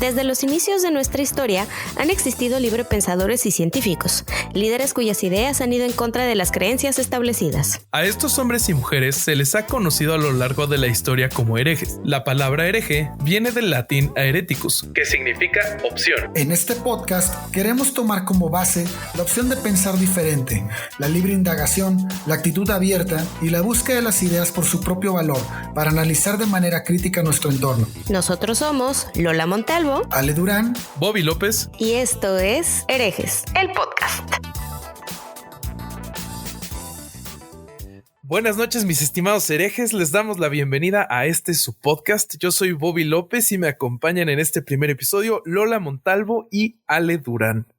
Desde los inicios de nuestra historia han existido librepensadores y científicos, líderes cuyas ideas han ido en contra de las creencias establecidas. A estos hombres y mujeres se les ha conocido a lo largo de la historia como herejes. La palabra hereje viene del latín aereticus, que significa opción. En este podcast queremos tomar como base la opción de pensar diferente, la libre indagación, la actitud abierta y la búsqueda de las ideas por su propio valor para analizar de manera crítica nuestro entorno. Nosotros somos Lola Montalvo, Ale Durán, Bobby López y esto es Herejes, el podcast. Buenas noches, mis estimados herejes, les damos la bienvenida a su podcast. Yo soy Bobby López y me acompañan en este primer episodio Lola Montalvo y Ale Durán.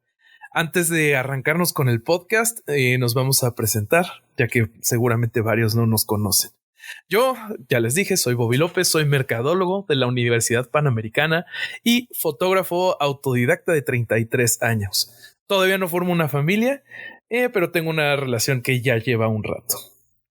Antes de arrancarnos con el podcast, nos vamos a presentar, ya que seguramente varios no nos conocen. Yo, ya les dije, soy Bobby López, soy mercadólogo de la Universidad Panamericana y fotógrafo autodidacta de 33 años. Todavía no formo una familia, pero tengo una relación que ya lleva un rato.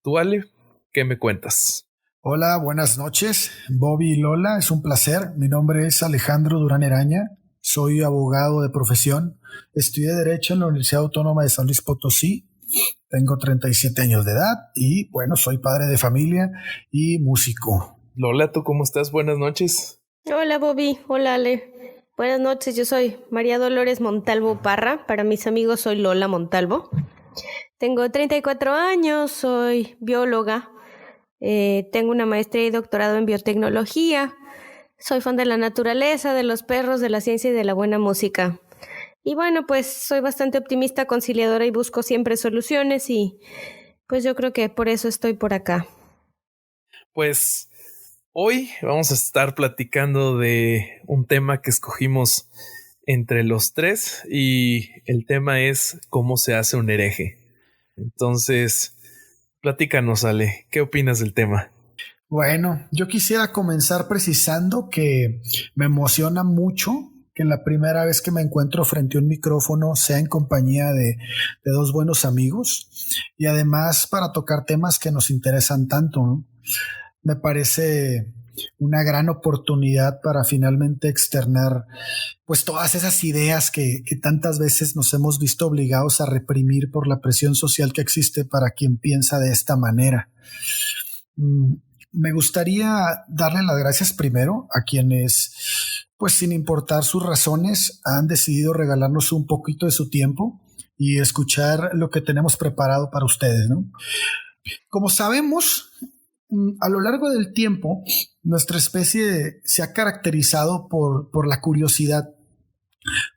¿Tú, Ale, qué me cuentas? Hola, buenas noches, Bobby y Lola, es un placer. Mi nombre es Alejandro Durán Eraña, soy abogado de profesión, estudié Derecho en la Universidad Autónoma de San Luis Potosí. Tengo 37 años de edad y, bueno, soy padre de familia y músico. Lola, ¿tú cómo estás? Buenas noches. Hola, Bobby. Hola, Ale. Buenas noches, yo soy María Dolores Montalvo Parra. Para mis amigos soy Lola Montalvo. Tengo 34 años, soy bióloga. Tengo una maestría y doctorado en biotecnología. Soy fan de la naturaleza, de los perros, de la ciencia y de la buena música. Y bueno, pues soy bastante optimista, conciliadora y busco siempre soluciones y pues yo creo que por eso estoy por acá. Pues hoy vamos a estar platicando de un tema que escogimos entre los tres y el tema es cómo se hace un hereje. Entonces, platícanos, Ale, ¿qué opinas del tema? Bueno, yo quisiera comenzar precisando que me emociona mucho que la primera vez que me encuentro frente a un micrófono sea en compañía de dos buenos amigos y además para tocar temas que nos interesan tanto, ¿no? Me parece una gran oportunidad para finalmente externar pues todas esas ideas que tantas veces nos hemos visto obligados a reprimir por la presión social que existe para quien piensa de esta manera. Me gustaría darle las gracias primero a quienes, pues sin importar sus razones, han decidido regalarnos un poquito de su tiempo y escuchar lo que tenemos preparado para ustedes, ¿no? Como sabemos, a lo largo del tiempo, nuestra especie se ha caracterizado por la curiosidad,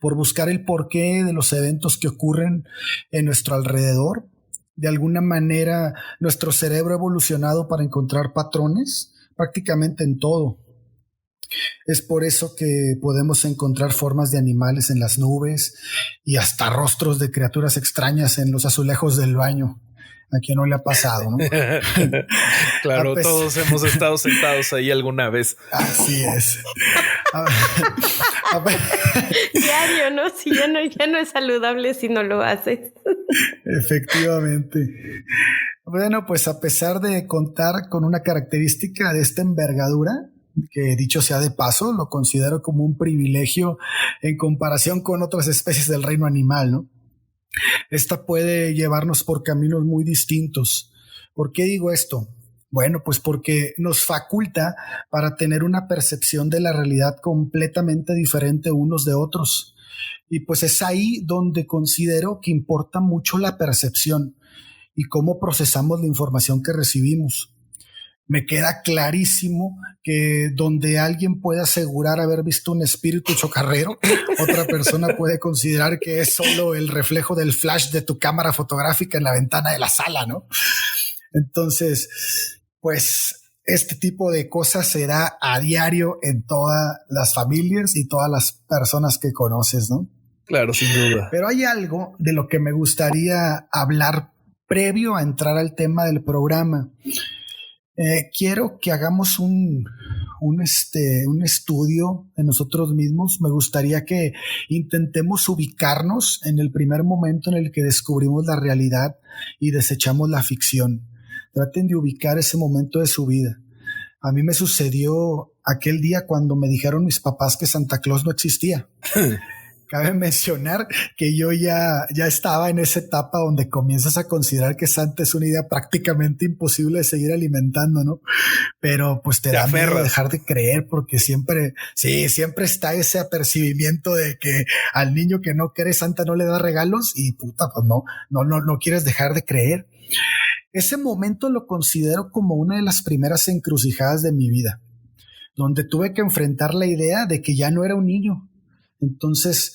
por buscar el porqué de los eventos que ocurren en nuestro alrededor. De alguna manera, nuestro cerebro ha evolucionado para encontrar patrones prácticamente en todo. Es por eso que podemos encontrar formas de animales en las nubes y hasta rostros de criaturas extrañas en los azulejos del baño. ¿A quién no le ha pasado, no? Claro, todos hemos estado sentados ahí alguna vez. Así es. Diario, ¿no? Si ya no es saludable si no lo haces. Efectivamente. Bueno, pues a pesar de contar con una característica de esta envergadura, que dicho sea de paso, lo considero como un privilegio en comparación con otras especies del reino animal, ¿no? Esta puede llevarnos por caminos muy distintos. ¿Por qué digo esto? Bueno, pues porque nos faculta para tener una percepción de la realidad completamente diferente unos de otros. Y pues es ahí donde considero que importa mucho la percepción y cómo procesamos la información que recibimos. Me queda clarísimo que donde alguien puede asegurar haber visto un espíritu chocarrero, otra persona puede considerar que es solo el reflejo del flash de tu cámara fotográfica en la ventana de la sala, ¿no? Entonces, pues este tipo de cosas se da a diario en todas las familias y todas las personas que conoces, ¿no? Claro, sin duda. Pero hay algo de lo que me gustaría hablar previo a entrar al tema del programa. Quiero que hagamos un estudio de nosotros mismos. Me gustaría que intentemos ubicarnos en el primer momento en el que descubrimos la realidad y desechamos la ficción. Traten de ubicar ese momento de su vida. A mí me sucedió aquel día cuando me dijeron mis papás que Santa Claus no existía. Cabe mencionar que yo ya estaba en esa etapa donde comienzas a considerar que Santa es una idea prácticamente imposible de seguir alimentando, ¿no? Pero pues te da miedo dejar de creer porque siempre está ese apercibimiento de que al niño que no cree Santa no le da regalos y puta, pues no quieres dejar de creer. Ese momento lo considero como una de las primeras encrucijadas de mi vida, donde tuve que enfrentar la idea de que ya no era un niño. Entonces,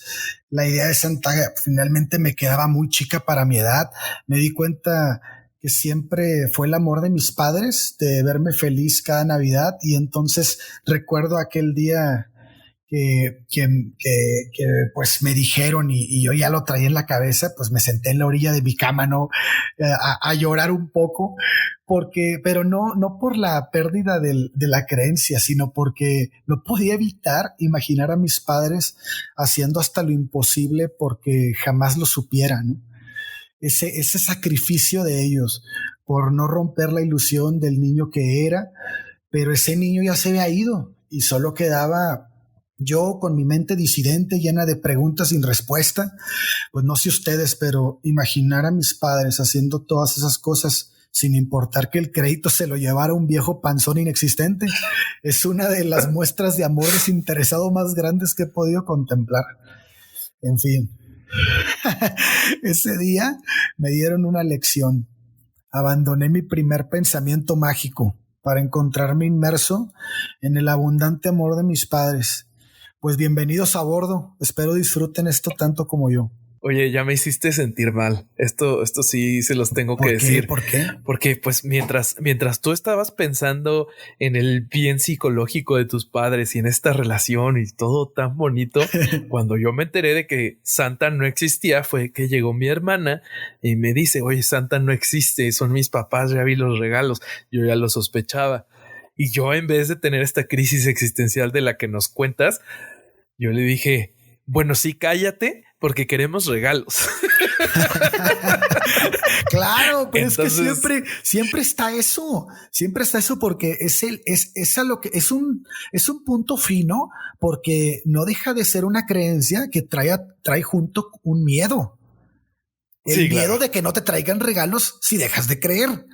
la idea de Santa finalmente me quedaba muy chica para mi edad. Me di cuenta que siempre fue el amor de mis padres, de verme feliz cada Navidad. Y entonces recuerdo aquel día que pues me dijeron y yo ya lo traía en la cabeza, pues me senté en la orilla de mi cama, ¿no? A llorar un poco, pero no por la pérdida de la creencia, sino porque no podía evitar imaginar a mis padres haciendo hasta lo imposible porque jamás lo supieran, ¿no? Ese sacrificio de ellos por no romper la ilusión del niño que era, pero ese niño ya se había ido y solo quedaba yo con mi mente disidente llena de preguntas sin respuesta. Pues no sé ustedes, pero imaginar a mis padres haciendo todas esas cosas sin importar que el crédito se lo llevara un viejo panzón inexistente es una de las muestras de amor desinteresado más grandes que he podido contemplar. En fin, ese día me dieron una lección. Abandoné mi primer pensamiento mágico para encontrarme inmerso en el abundante amor de mis padres. Pues bienvenidos a bordo. Espero disfruten esto tanto como yo. Oye, ya me hiciste sentir mal. Esto sí se los tengo que decir. ¿Por qué? Porque pues mientras tú estabas pensando en el bien psicológico de tus padres y en esta relación y todo tan bonito, cuando yo me enteré de que Santa no existía, fue que llegó mi hermana y me dice, oye, Santa no existe, son mis papás, ya vi los regalos. Yo ya lo sospechaba. Y yo, en vez de tener esta crisis existencial de la que nos cuentas, yo le dije, bueno, sí, cállate, porque queremos regalos. Claro, pero entonces, es que siempre está eso. Siempre está eso porque es un punto fino, porque no deja de ser una creencia que trae junto un miedo. El miedo de que no te traigan regalos si dejas de creer.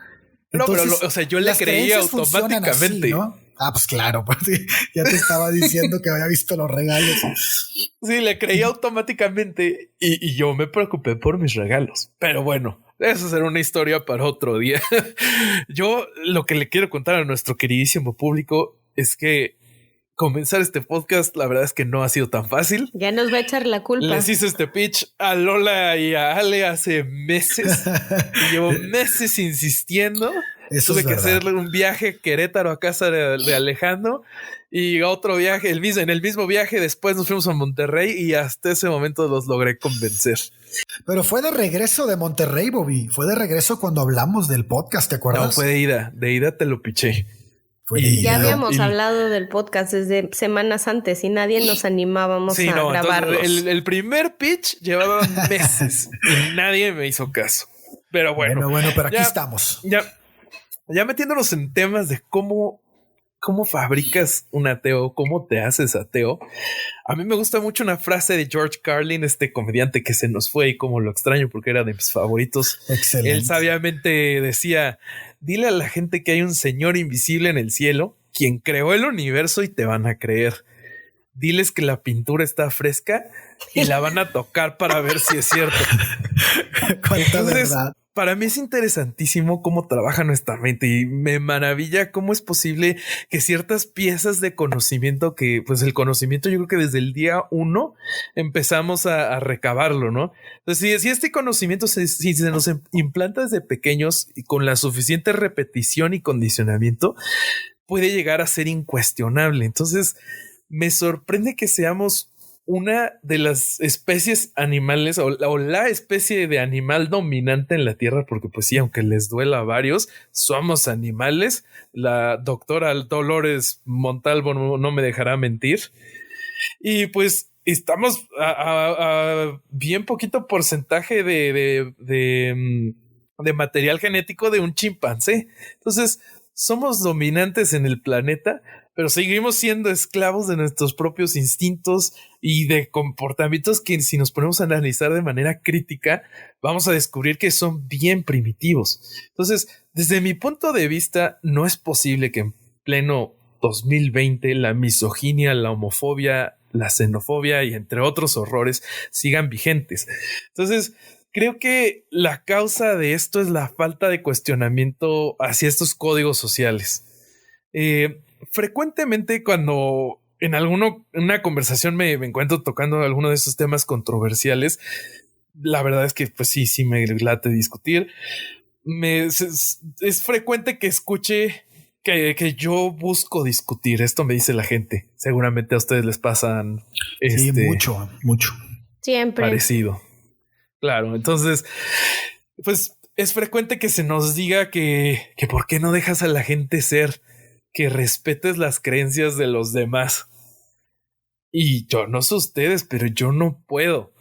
Entonces, no, pero yo le creía automáticamente. Así, ¿no? Ah, pues claro, pues ya te estaba diciendo que había visto los regalos. Sí, le creía automáticamente y yo me preocupé por mis regalos. Pero bueno, eso será una historia para otro día. Yo lo que le quiero contar a nuestro queridísimo público es que comenzar este podcast, la verdad es que no ha sido tan fácil. Ya nos va a echar la culpa. Les hice este pitch a Lola y a Ale hace meses. Llevo meses insistiendo. Eso Tuve que hacerle un viaje Querétaro a casa de Alejandro y otro viaje, en el mismo viaje después nos fuimos a Monterrey y hasta ese momento los logré convencer. Pero fue de regreso de Monterrey, Bobby. Fue de regreso cuando hablamos del podcast, ¿te acuerdas? No, fue de ida te lo piché. Ya habíamos hablado del podcast desde semanas antes y nadie nos animábamos a grabarlos. Entonces, el primer pitch llevaba meses y nadie me hizo caso. Pero bueno, pero aquí estamos. Ya metiéndonos en temas de cómo fabricas un ateo, cómo te haces ateo. A mí me gusta mucho una frase de George Carlin, este comediante que se nos fue y cómo lo extraño porque era de mis favoritos. Excelente. Él sabiamente decía, dile a la gente que hay un señor invisible en el cielo, quien creó el universo y te van a creer. Diles que la pintura está fresca y la van a tocar para ver si es cierto. Cuánta verdad. Para mí es interesantísimo cómo trabaja nuestra mente y me maravilla cómo es posible que ciertas piezas de conocimiento que, pues el conocimiento yo creo que desde el día 1 empezamos a recabarlo, ¿no? Entonces, si este conocimiento si se nos implanta desde pequeños y con la suficiente repetición y condicionamiento, puede llegar a ser incuestionable. Entonces, me sorprende que seamos una de las especies animales o la especie de animal dominante en la Tierra, porque pues sí, aunque les duela a varios, somos animales. La doctora Dolores Montalvo no me dejará mentir. Y pues estamos a bien poquito porcentaje de material genético de un chimpancé. Entonces, somos dominantes en el planeta, pero seguimos siendo esclavos de nuestros propios instintos y de comportamientos que, si nos ponemos a analizar de manera crítica, vamos a descubrir que son bien primitivos. Entonces, desde mi punto de vista, no es posible que en pleno 2020 la misoginia, la homofobia, la xenofobia y entre otros horrores sigan vigentes. Entonces, creo que la causa de esto es la falta de cuestionamiento hacia estos códigos sociales. Frecuentemente cuando en una conversación me encuentro tocando alguno de esos temas controversiales, la verdad es que pues sí me late discutir. Es frecuente que escuche que yo busco discutir. Esto me dice la gente. Seguramente a ustedes les pasan mucho siempre parecido. Claro, entonces pues es frecuente que se nos diga que por qué no dejas a la gente ser, que respetes las creencias de los demás. Y yo no sé ustedes, pero yo no puedo.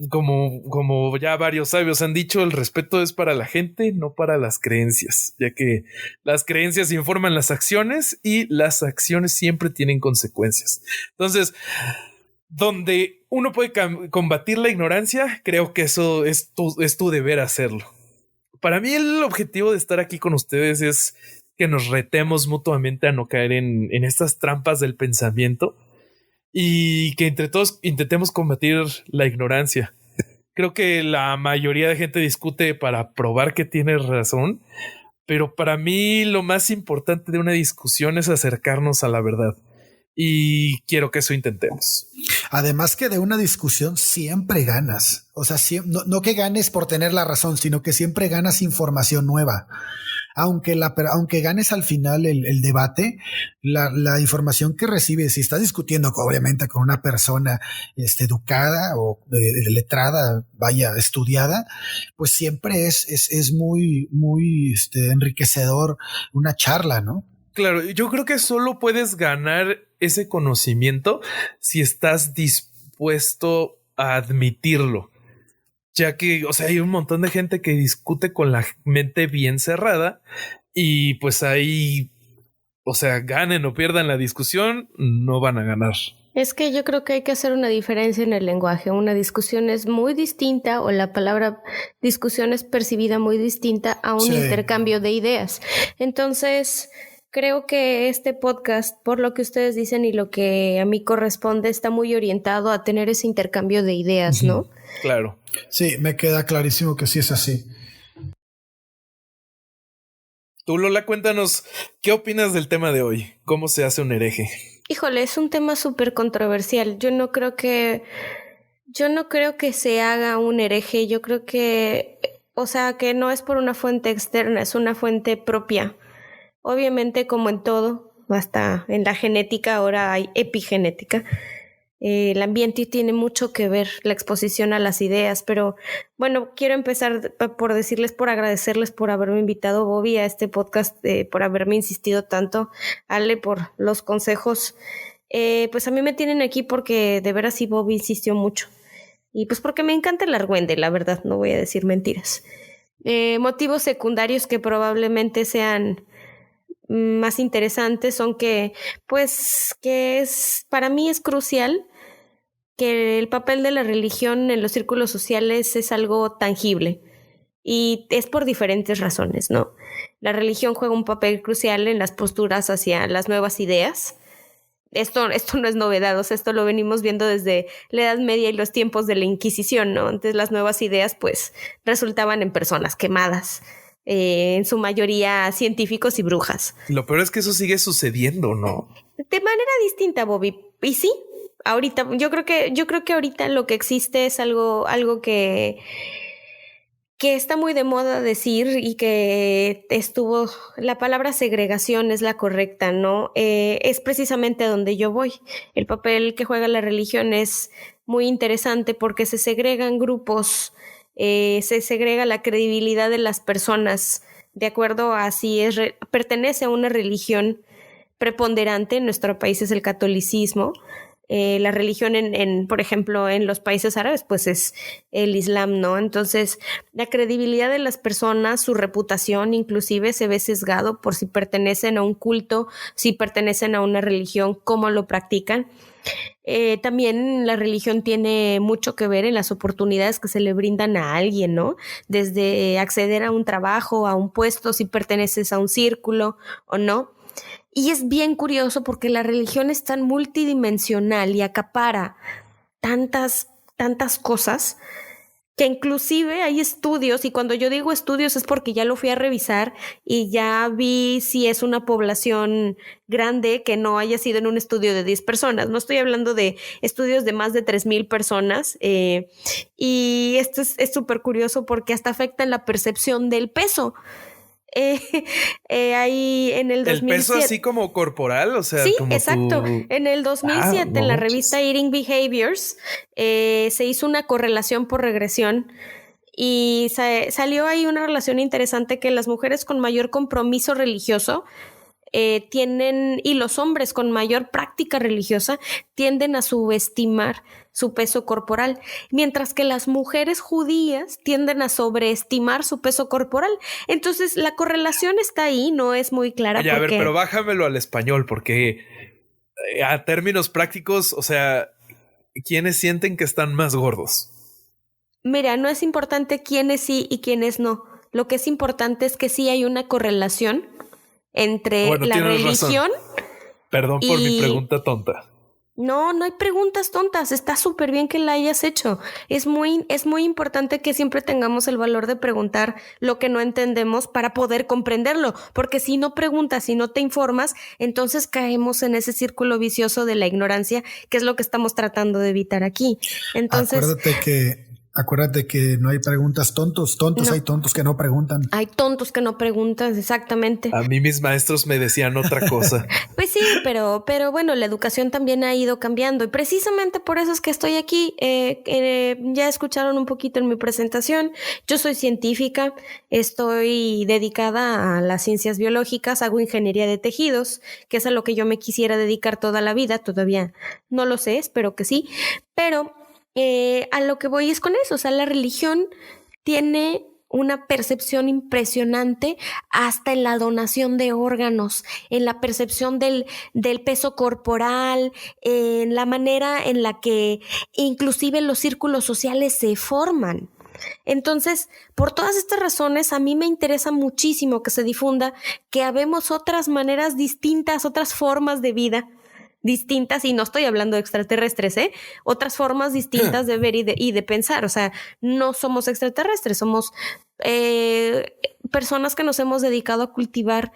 Como ya varios sabios han dicho, el respeto es para la gente, no para las creencias, ya que las creencias informan las acciones y las acciones siempre tienen consecuencias. Entonces, donde uno puede combatir la ignorancia, creo que eso es tu deber hacerlo. Para mí el objetivo de estar aquí con ustedes es que nos retemos mutuamente a no caer en estas trampas del pensamiento y que entre todos intentemos combatir la ignorancia. Creo que la mayoría de gente discute para probar que tiene razón, pero para mí lo más importante de una discusión es acercarnos a la verdad. Y quiero que eso intentemos. Además que de una discusión siempre ganas. O sea, no que ganes por tener la razón, sino que siempre ganas información nueva. Aunque ganes al final el debate, la información que recibes, si estás discutiendo obviamente con una persona educada o letrada, estudiada, pues siempre es muy, muy enriquecedor una charla, ¿no? Claro, yo creo que solo puedes ganar ese conocimiento si estás dispuesto a admitirlo. Ya que, o sea, hay un montón de gente que discute con la mente bien cerrada y pues ahí, o sea, ganen o pierdan la discusión, no van a ganar. Es que yo creo que hay que hacer una diferencia en el lenguaje. Una discusión es muy distinta, o la palabra discusión es percibida muy distinta a un intercambio de ideas. Entonces, creo que este podcast, por lo que ustedes dicen y lo que a mí corresponde, está muy orientado a tener ese intercambio de ideas, ¿no? Claro. Sí, me queda clarísimo que sí es así. Tú, Lola, cuéntanos, ¿qué opinas del tema de hoy? ¿Cómo se hace un hereje? Híjole, es un tema súper controversial. Yo no creo que se haga un hereje. Yo creo que, o sea, que no es por una fuente externa, es una fuente propia. Obviamente, como en todo, hasta en la genética ahora hay epigenética. El ambiente tiene mucho que ver, la exposición a las ideas, pero bueno, quiero empezar por agradecerles por haberme invitado, Bobby, a este podcast, por haberme insistido tanto, Ale, por los consejos. Pues a mí me tienen aquí porque de veras sí Bobby insistió mucho. Y pues porque me encanta el argüende, la verdad, no voy a decir mentiras. Motivos secundarios que probablemente sean más interesantes son para mí es crucial que el papel de la religión en los círculos sociales es algo tangible y es por diferentes razones, ¿no? La religión juega un papel crucial en las posturas hacia las nuevas ideas. Esto no es novedad, o sea, esto lo venimos viendo desde la Edad Media y los tiempos de la Inquisición, ¿no? Antes las nuevas ideas pues resultaban en personas quemadas, en su mayoría científicos y brujas. Lo peor es que eso sigue sucediendo, ¿no? De manera distinta, Bobby. Y sí, ahorita, yo creo que ahorita lo que existe es algo que está muy de moda decir y que la palabra segregación es la correcta, ¿no? Es precisamente a donde yo voy. El papel que juega la religión es muy interesante porque se segregan grupos, se segrega la credibilidad de las personas de acuerdo a si pertenece a una religión preponderante. En nuestro país es el catolicismo. la religión por ejemplo, en los países árabes, pues es el Islam, ¿no? Entonces, la credibilidad de las personas, su reputación inclusive se ve sesgado por si pertenecen a un culto, si pertenecen a una religión, cómo lo practican. También la religión tiene mucho que ver en las oportunidades que se le brindan a alguien, ¿no? Desde acceder a un trabajo, a un puesto, si perteneces a un círculo o no. Y es bien curioso porque la religión es tan multidimensional y acapara tantas cosas que inclusive hay estudios, y cuando yo digo estudios es porque ya lo fui a revisar y ya vi si es una población grande que no haya sido en un estudio de 10 personas. No estoy hablando de estudios de más de 3,000 personas. Y esto es súper curioso porque hasta afecta en la percepción del peso. Ahí en el 2007. El peso así como corporal, o sea, sí, como exacto. En el 2007, en la revista Eating Behaviors, se hizo una correlación por regresión y salió ahí una relación interesante que las mujeres con mayor compromiso religioso tienden, y los hombres con mayor práctica religiosa tienden a subestimar su peso corporal, mientras que las mujeres judías tienden a sobreestimar su peso corporal. Entonces la correlación está ahí, no es muy clara. Oye, a ver, pero bájamelo al español, porque a términos prácticos, o sea, ¿quiénes sienten que están más gordos? Mira, no es importante quiénes sí y quiénes no. Lo que es importante es que sí hay una correlación entre la religión. Razón. Perdón por mi pregunta tonta. No hay preguntas tontas. Está súper bien que la hayas hecho. Es muy importante que siempre tengamos el valor de preguntar lo que no entendemos para poder comprenderlo. Porque si no preguntas, si no te informas, entonces caemos en ese círculo vicioso de la ignorancia, que es lo que estamos tratando de evitar aquí. Entonces, Acuérdate que no hay preguntas tontos. No. Hay tontos que no preguntan. Hay tontos que no preguntan, exactamente. A mí mis maestros me decían otra cosa. Pues sí, pero bueno, la educación también ha ido cambiando y precisamente por eso es que estoy aquí. Ya escucharon un poquito en mi presentación. Yo soy científica, estoy dedicada a las ciencias biológicas, hago ingeniería de tejidos, que es a lo que yo me quisiera dedicar toda la vida. Todavía no lo sé, espero que sí, pero a lo que voy es con eso. O sea, la religión tiene una percepción impresionante hasta en la donación de órganos, en la percepción del peso corporal, en la manera en la que inclusive los círculos sociales se forman. Entonces, por todas estas razones, a mí me interesa muchísimo que se difunda que habemos otras maneras distintas, otras formas de vida distintas, y no estoy hablando de extraterrestres, otras formas distintas de ver y de pensar. O sea, no somos extraterrestres, somos personas que nos hemos dedicado a cultivar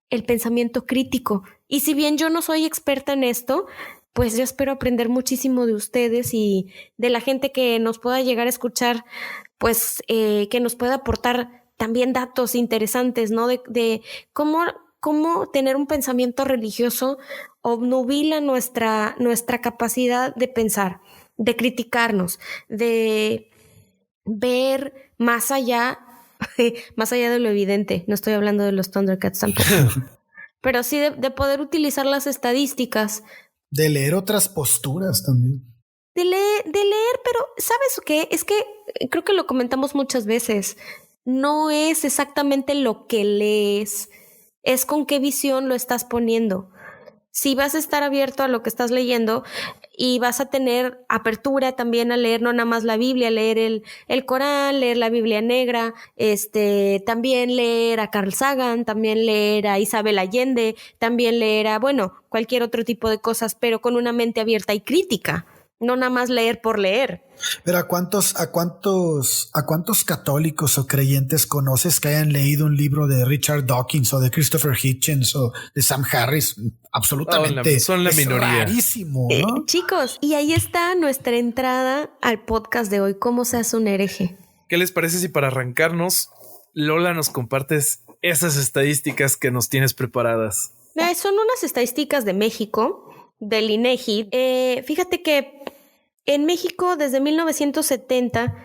el pensamiento crítico. Y si bien yo no soy experta en esto, pues yo espero aprender muchísimo de ustedes y de la gente que nos pueda llegar a escuchar, pues que nos pueda aportar también datos interesantes, ¿no? De cómo tener un pensamiento religioso obnubila nuestra capacidad de pensar, de criticarnos, de ver más allá de lo evidente. No estoy hablando de los Thundercats tampoco. Pero sí de poder utilizar las estadísticas. De leer otras posturas también. De leer, pero ¿sabes qué? Es que creo que lo comentamos muchas veces. No es exactamente lo que lees, es con qué visión lo estás poniendo. Si vas a estar abierto a lo que estás leyendo y vas a tener apertura también a leer no nada más la Biblia, leer el Corán, leer la Biblia negra, también leer a Carl Sagan, también leer a Isabel Allende, también leer a, cualquier otro tipo de cosas, pero con una mente abierta y crítica. No nada más leer por leer. Pero ¿a cuántos católicos o creyentes conoces que hayan leído un libro de Richard Dawkins o de Christopher Hitchens o de Sam Harris? Absolutamente. Son la minoría. Rarísimo, ¿no? Chicos, y ahí está nuestra entrada al podcast de hoy. ¿Cómo se hace un hereje? ¿Qué les parece si para arrancarnos, Lola, nos compartes esas estadísticas que nos tienes preparadas? Son unas estadísticas de México, del INEGI. Fíjate que en México, desde 1970,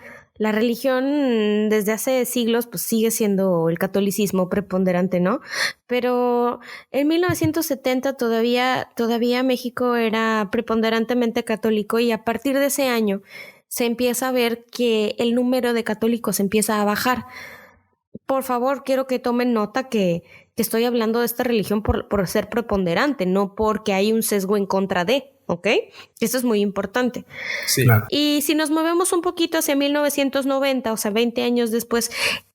La religión desde hace siglos pues sigue siendo el catolicismo preponderante, ¿no? Pero en 1970 todavía México era preponderantemente católico y a partir de ese año se empieza a ver que el número de católicos empieza a bajar. Por favor, quiero que tomen nota que estoy hablando de esta religión por ser preponderante, no porque hay un sesgo en contra de, ¿ok? Esto es muy importante. Sí. Claro. Y si nos movemos un poquito hacia 1990, o sea, 20 años después,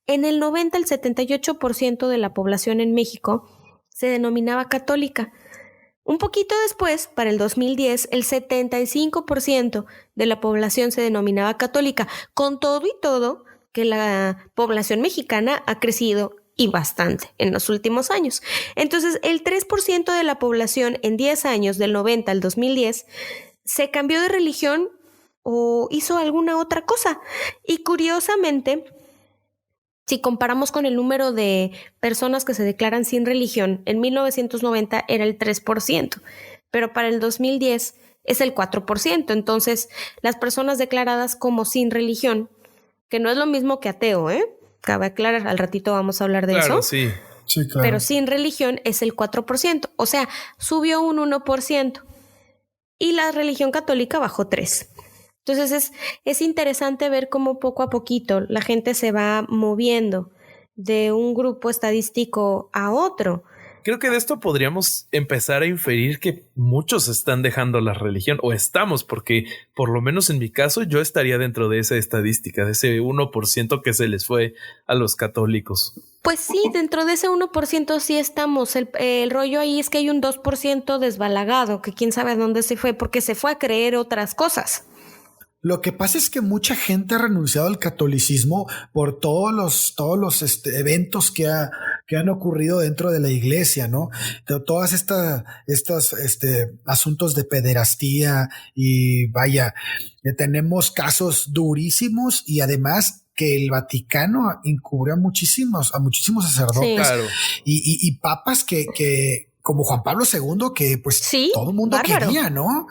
en el 90 el 78% de la población en México se denominaba católica. Un poquito después, para el 2010, el 75% de la población se denominaba católica, con todo y todo que la población mexicana ha crecido y bastante en los últimos años. Entonces, el 3% de la población en 10 años, del 90 al 2010, se cambió de religión o hizo alguna otra cosa. Y curiosamente, si comparamos con el número de personas que se declaran sin religión, en 1990 era el 3%, pero para el 2010 es el 4%. Entonces, las personas declaradas como sin religión, que no es lo mismo que ateo, cabe aclarar, al ratito vamos a hablar de Claro, eso. sí. Sí, claro. Pero sin religión es el 4%, o sea, subió un 1% y la religión católica bajó 3%. Entonces es interesante ver cómo poco a poquito la gente se va moviendo de un grupo estadístico a otro. Creo que de esto podríamos empezar a inferir que muchos están dejando la religión, o estamos, porque por lo menos en mi caso yo estaría dentro de esa estadística, de ese 1% que se les fue a los católicos. Pues sí, dentro de ese 1% sí estamos. El rollo ahí es que hay un 2% desbalagado, que quién sabe a dónde se fue, porque se fue a creer otras cosas. Lo que pasa es que mucha gente ha renunciado al catolicismo por todos los eventos que han ocurrido dentro de la iglesia, ¿no? De todas estas asuntos de pederastía y vaya, tenemos casos durísimos y además que el Vaticano encubrió a muchísimos sacerdotes, Sí. Claro. y papas que como Juan Pablo II, que pues Sí, todo el mundo bárbaro. quería, ¿no?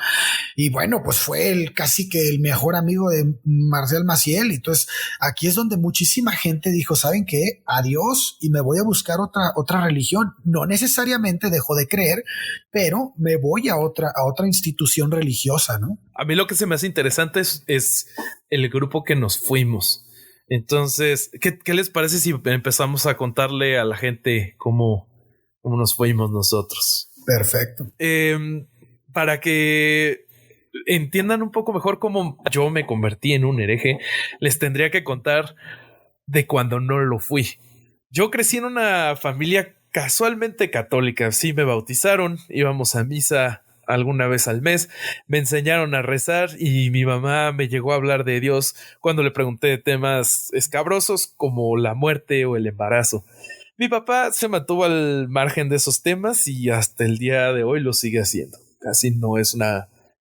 Y bueno, pues fue casi que el mejor amigo de Marcel Maciel. Entonces aquí es donde muchísima gente dijo, ¿saben qué? Adiós, y me voy a buscar otra religión. No necesariamente dejó de creer, pero me voy a otra institución religiosa, ¿no? A mí lo que se me hace interesante es el grupo que nos fuimos. Entonces, ¿qué les parece si empezamos a contarle a la gente cómo nos fuimos nosotros? Perfecto. Para que entiendan un poco mejor cómo yo me convertí en un hereje, les tendría que contar de cuando no lo fui. Yo crecí en una familia casualmente católica. Sí, me bautizaron, íbamos a misa alguna vez al mes, me enseñaron a rezar y mi mamá me llegó a hablar de Dios cuando le pregunté de temas escabrosos como la muerte o el embarazo. Mi papá se mantuvo al margen de esos temas y hasta el día de hoy lo sigue haciendo. Casi no es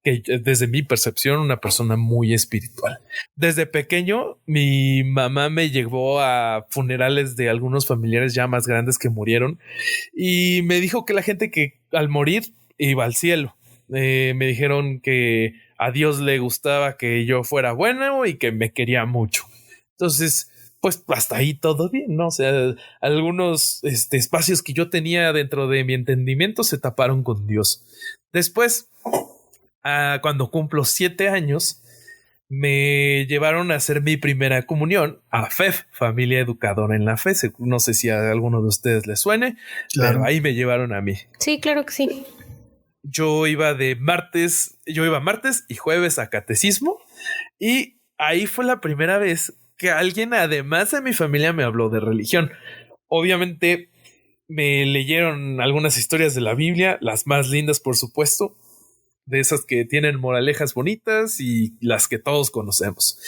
desde mi percepción, una persona muy espiritual. Desde pequeño, mi mamá me llevó a funerales de algunos familiares ya más grandes que murieron y me dijo que la gente que al morir iba al cielo. Me dijeron que a Dios le gustaba que yo fuera bueno y que me quería mucho. Entonces, pues hasta ahí todo bien, ¿no? O sea, algunos espacios que yo tenía dentro de mi entendimiento se taparon con Dios. Después, cuando cumplo 7 años, me llevaron a hacer mi primera comunión a FEF, Familia Educadora en la Fe. No sé si a alguno de ustedes les suene, Claro. pero ahí me llevaron a mí. Sí, claro que sí. Yo iba martes y jueves a catecismo y ahí fue la primera vez que alguien además de mi familia me habló de religión. Obviamente me leyeron algunas historias de la Biblia, las más lindas por supuesto, de esas que tienen moralejas bonitas y las que todos conocemos.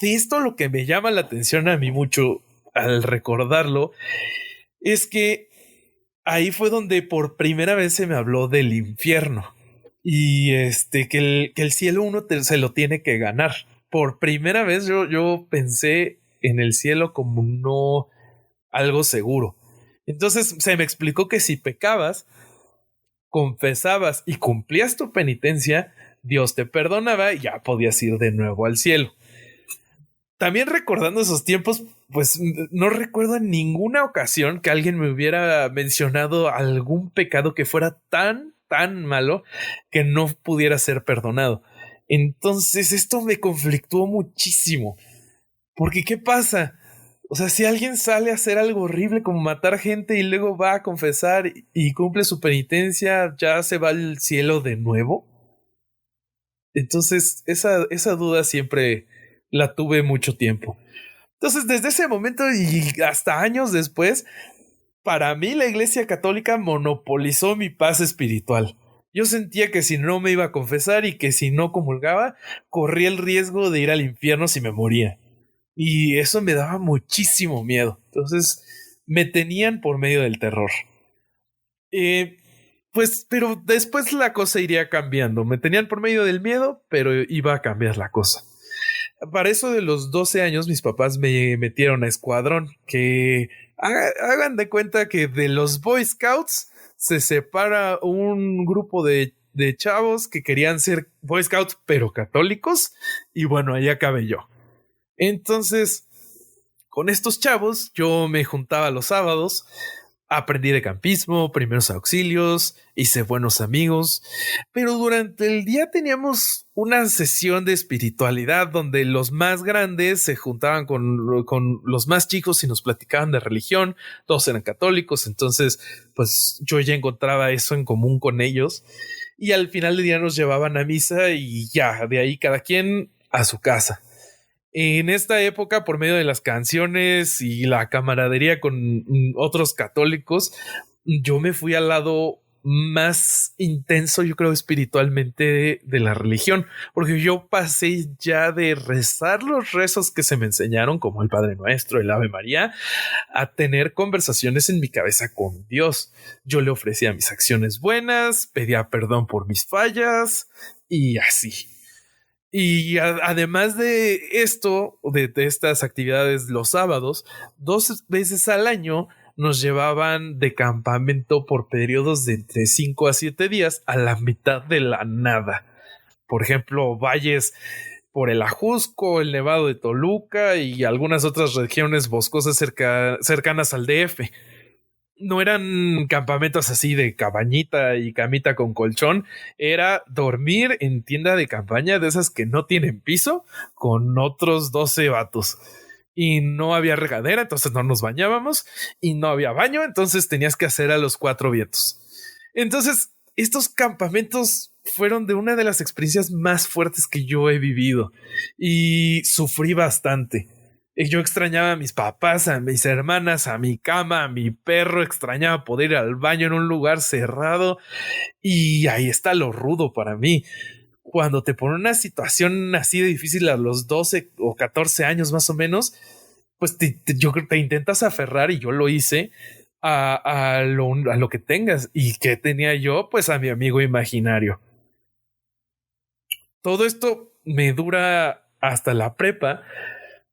De esto lo que me llama la atención a mí mucho al recordarlo es que ahí fue donde por primera vez se me habló del infierno y que el cielo uno se lo tiene que ganar. Por primera vez yo pensé en el cielo como no algo seguro. Entonces se me explicó que si pecabas, confesabas y cumplías tu penitencia, Dios te perdonaba y ya podías ir de nuevo al cielo. también recordando esos tiempos, pues no recuerdo en ninguna ocasión que alguien me hubiera mencionado algún pecado que fuera tan malo que no pudiera ser perdonado. Entonces esto me conflictuó muchísimo. Porque ¿qué pasa? O sea, si alguien sale a hacer algo horrible como matar gente y luego va a confesar y cumple su penitencia, ¿ya se va al cielo de nuevo? Entonces esa duda siempre la tuve mucho tiempo. Entonces desde ese momento y hasta años después, para mí la Iglesia Católica monopolizó mi paz espiritual. Yo sentía que si no me iba a confesar y que si no comulgaba, corría el riesgo de ir al infierno si me moría. Y eso me daba muchísimo miedo. Entonces me tenían por medio del terror. Pues, pero después la cosa iría cambiando. Me tenían por medio del miedo, pero iba a cambiar la cosa. Para eso de los 12 años, mis papás me metieron a escuadrón, que hagan de cuenta que de los Boy Scouts se separa un grupo de chavos que querían ser Boy Scouts, pero católicos, y bueno, ahí acabé yo. Entonces, con estos chavos, yo me juntaba los sábados, aprendí de campismo, primeros auxilios, hice buenos amigos, pero durante el día teníamos una sesión de espiritualidad donde los más grandes se juntaban con los más chicos y nos platicaban de religión. Todos eran católicos, entonces pues yo ya encontraba eso en común con ellos, y al final del día nos llevaban a misa y ya, de ahí cada quien a su casa. En esta época, por medio de las canciones y la camaradería con otros católicos, yo me fui al lado más intenso, yo creo, espiritualmente de la religión, porque yo pasé ya de rezar los rezos que se me enseñaron, como el Padre Nuestro, el Ave María, a tener conversaciones en mi cabeza con Dios. Yo le ofrecía mis acciones buenas, pedía perdón por mis fallas y así. Y además de esto, de estas actividades los sábados, 2 veces al año nos llevaban de campamento por periodos de entre 5 a 7 días a la mitad de la nada. Por ejemplo, valles por el Ajusco, el Nevado de Toluca y algunas otras regiones boscosas cercanas al DF. No eran campamentos así de cabañita y camita con colchón, era dormir en tienda de campaña de esas que no tienen piso con otros 12 vatos. Y no había regadera, entonces no nos bañábamos, y no había baño, entonces tenías que hacer a los 4 vientos. Entonces, estos campamentos fueron de una de las experiencias más fuertes que yo he vivido y sufrí bastante. Yo extrañaba a mis papás, a mis hermanas, a mi cama, a mi perro, extrañaba poder ir al baño en un lugar cerrado, y ahí está lo rudo para mí. Cuando te ponen una situación así de difícil a los 12 o 14 años más o menos, pues yo creo que te intentas aferrar, y yo lo hice a lo que tengas. ¿Y qué tenía yo? Pues a mi amigo imaginario. Todo esto me dura hasta la prepa,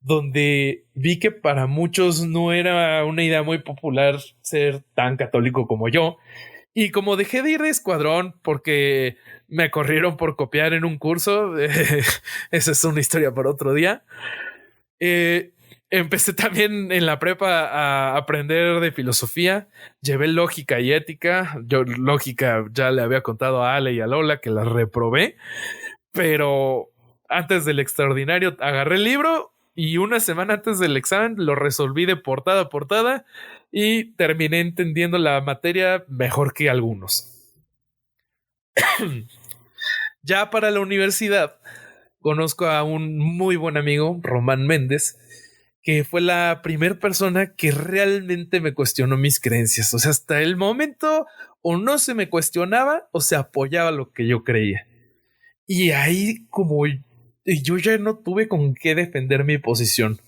donde vi que para muchos no era una idea muy popular ser tan católico como yo. Y como dejé de ir de escuadrón porque me corrieron por copiar en un curso, esa es una historia para otro día, empecé también en la prepa a aprender de filosofía. Llevé lógica y ética. Yo lógica ya le había contado a Ale y a Lola que la reprobé, pero antes del extraordinario agarré el libro y una semana antes del examen lo resolví de portada a portada y terminé entendiendo la materia mejor que algunos. Ya para la universidad conozco a un muy buen amigo, Román Méndez, que fue la primera persona que realmente me cuestionó mis creencias. O sea, hasta el momento o no se me cuestionaba o se apoyaba lo que yo creía. Y ahí como yo ya no tuve con qué defender mi posición.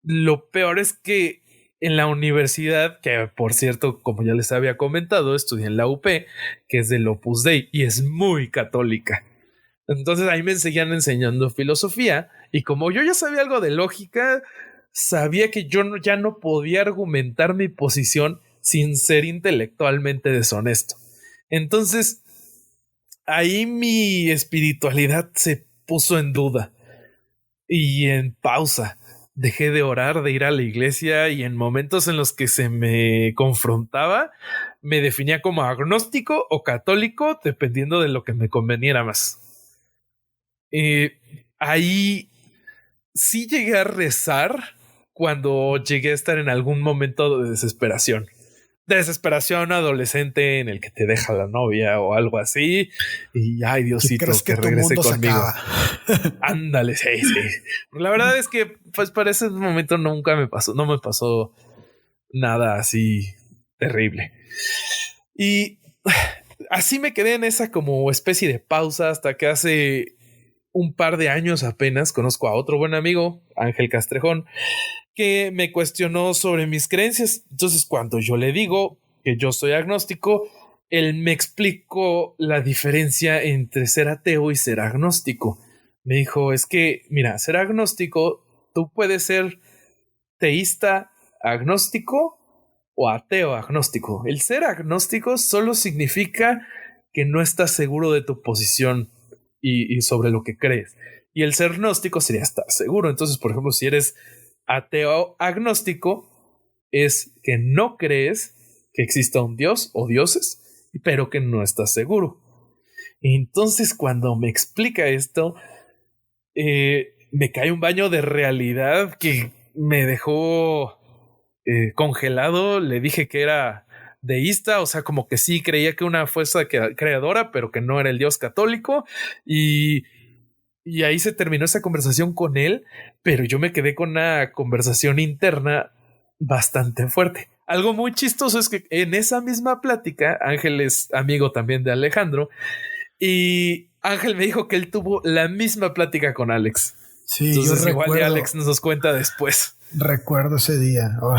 Lo peor es que en la universidad, que por cierto, como ya les había comentado, estudié en la UP, que es del Opus Dei y es muy católica. Entonces ahí me seguían enseñando filosofía, y como yo ya sabía algo de lógica, sabía que yo ya no podía argumentar mi posición sin ser intelectualmente deshonesto. Entonces ahí mi espiritualidad se puso en duda y en pausa. dejé de orar, de ir a la iglesia, y en momentos en los que se me confrontaba, me definía como agnóstico o católico, dependiendo de lo que me conveniera más. Ahí sí llegué a rezar cuando llegué a estar en algún momento de desesperación. Desesperación adolescente en el que te deja la novia o algo así. Y ay, Diosito, que regrese conmigo. Ándale, sí. La verdad es que, pues, para ese momento no me pasó nada así terrible. Y así me quedé en esa como especie de pausa hasta que hace un par de años apenas conozco a otro buen amigo, Ángel Castrejón, que me cuestionó sobre mis creencias. Entonces, cuando yo le digo que yo soy agnóstico, él me explicó la diferencia entre ser ateo y ser agnóstico. Me dijo, es que, mira, ser agnóstico, tú puedes ser teísta agnóstico o ateo agnóstico. El ser agnóstico solo significa que no estás seguro de tu posición y sobre lo que crees. Y el ser gnóstico sería estar seguro. Entonces, por ejemplo, si eres ateo agnóstico, es que no crees que exista un dios o dioses, pero que no estás seguro. Entonces, cuando me explica esto, me cae un baño de realidad que me dejó congelado. Le dije que era deísta, o sea, como que sí creía que una fuerza creadora, pero que no era el Dios católico, y ahí se terminó esa conversación con él, pero yo me quedé con una conversación interna bastante fuerte. Algo muy chistoso es que en esa misma plática, Ángel es amigo también de Alejandro, y Ángel me dijo que él tuvo la misma plática con Alex. Sí, entonces yo igual recuerdo, Alex nos cuenta después. Recuerdo ese día. Oh.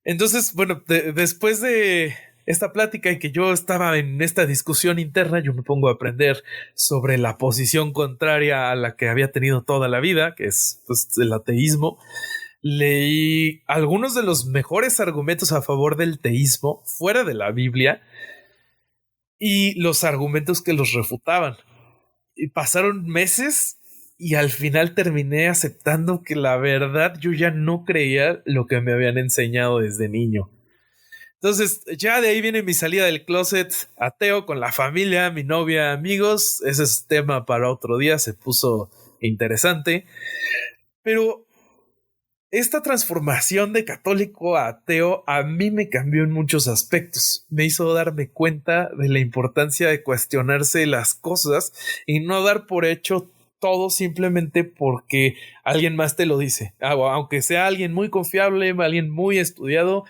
Entonces, bueno, después de esta plática y que yo estaba en esta discusión interna, yo me pongo a aprender sobre la posición contraria a la que había tenido toda la vida, que es, pues, el ateísmo. Leí algunos de los mejores argumentos a favor del teísmo fuera de la Biblia y los argumentos que los refutaban. Y pasaron meses y al final terminé aceptando que la verdad yo ya no creía lo que me habían enseñado desde niño. Entonces, ya de ahí viene mi salida del closet ateo con la familia, mi novia, amigos. Ese es tema para otro día, se puso interesante. Pero esta transformación de católico a ateo a mí me cambió en muchos aspectos. Me hizo darme cuenta de la importancia de cuestionarse las cosas y no dar por hecho todo simplemente porque alguien más te lo dice. Aunque sea alguien muy confiable, alguien muy estudiado,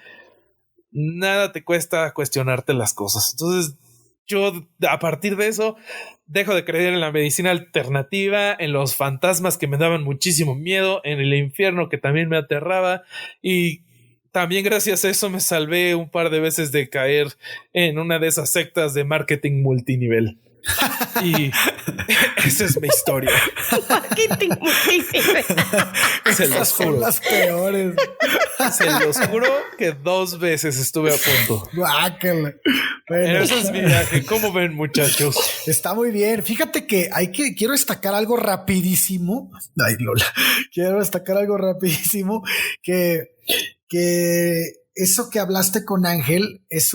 nada te cuesta cuestionarte las cosas. Entonces, yo a partir de eso dejo de creer en la medicina alternativa, en los fantasmas que me daban muchísimo miedo, en el infierno que también me aterraba, y también gracias a eso me salvé un par de veces de caer en una de esas sectas de marketing multinivel. Y esa es mi historia. Marketing multinivel. Se los juro. Son las peores. Se los juro que 2 veces estuve a punto. Guácala. Bueno, ese es mi viaje. ¿Cómo ven, muchachos? Está muy bien. Fíjate que quiero destacar algo rapidísimo. Ay, Lola. Quiero destacar algo rapidísimo que eso que hablaste con Ángel es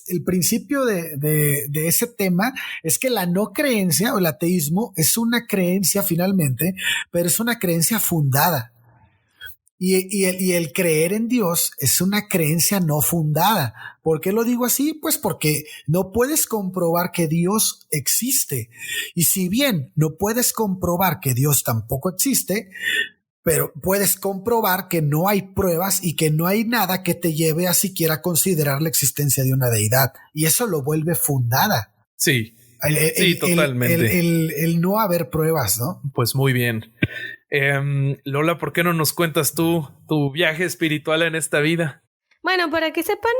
el principio de ese tema. Es que la no creencia o el ateísmo es una creencia finalmente, pero es una creencia fundada. Y el creer en Dios es una creencia no fundada. ¿Por qué lo digo así? Pues porque no puedes comprobar que Dios existe. Y si bien no puedes comprobar que Dios tampoco existe, pero puedes comprobar que no hay pruebas y que no hay nada que te lleve a siquiera considerar la existencia de una deidad. Y eso lo vuelve fundada. Sí, sí, totalmente. El no haber pruebas, ¿no? Pues muy bien. Lola, ¿por qué no nos cuentas tú tu viaje espiritual en esta vida? Bueno, para que sepan,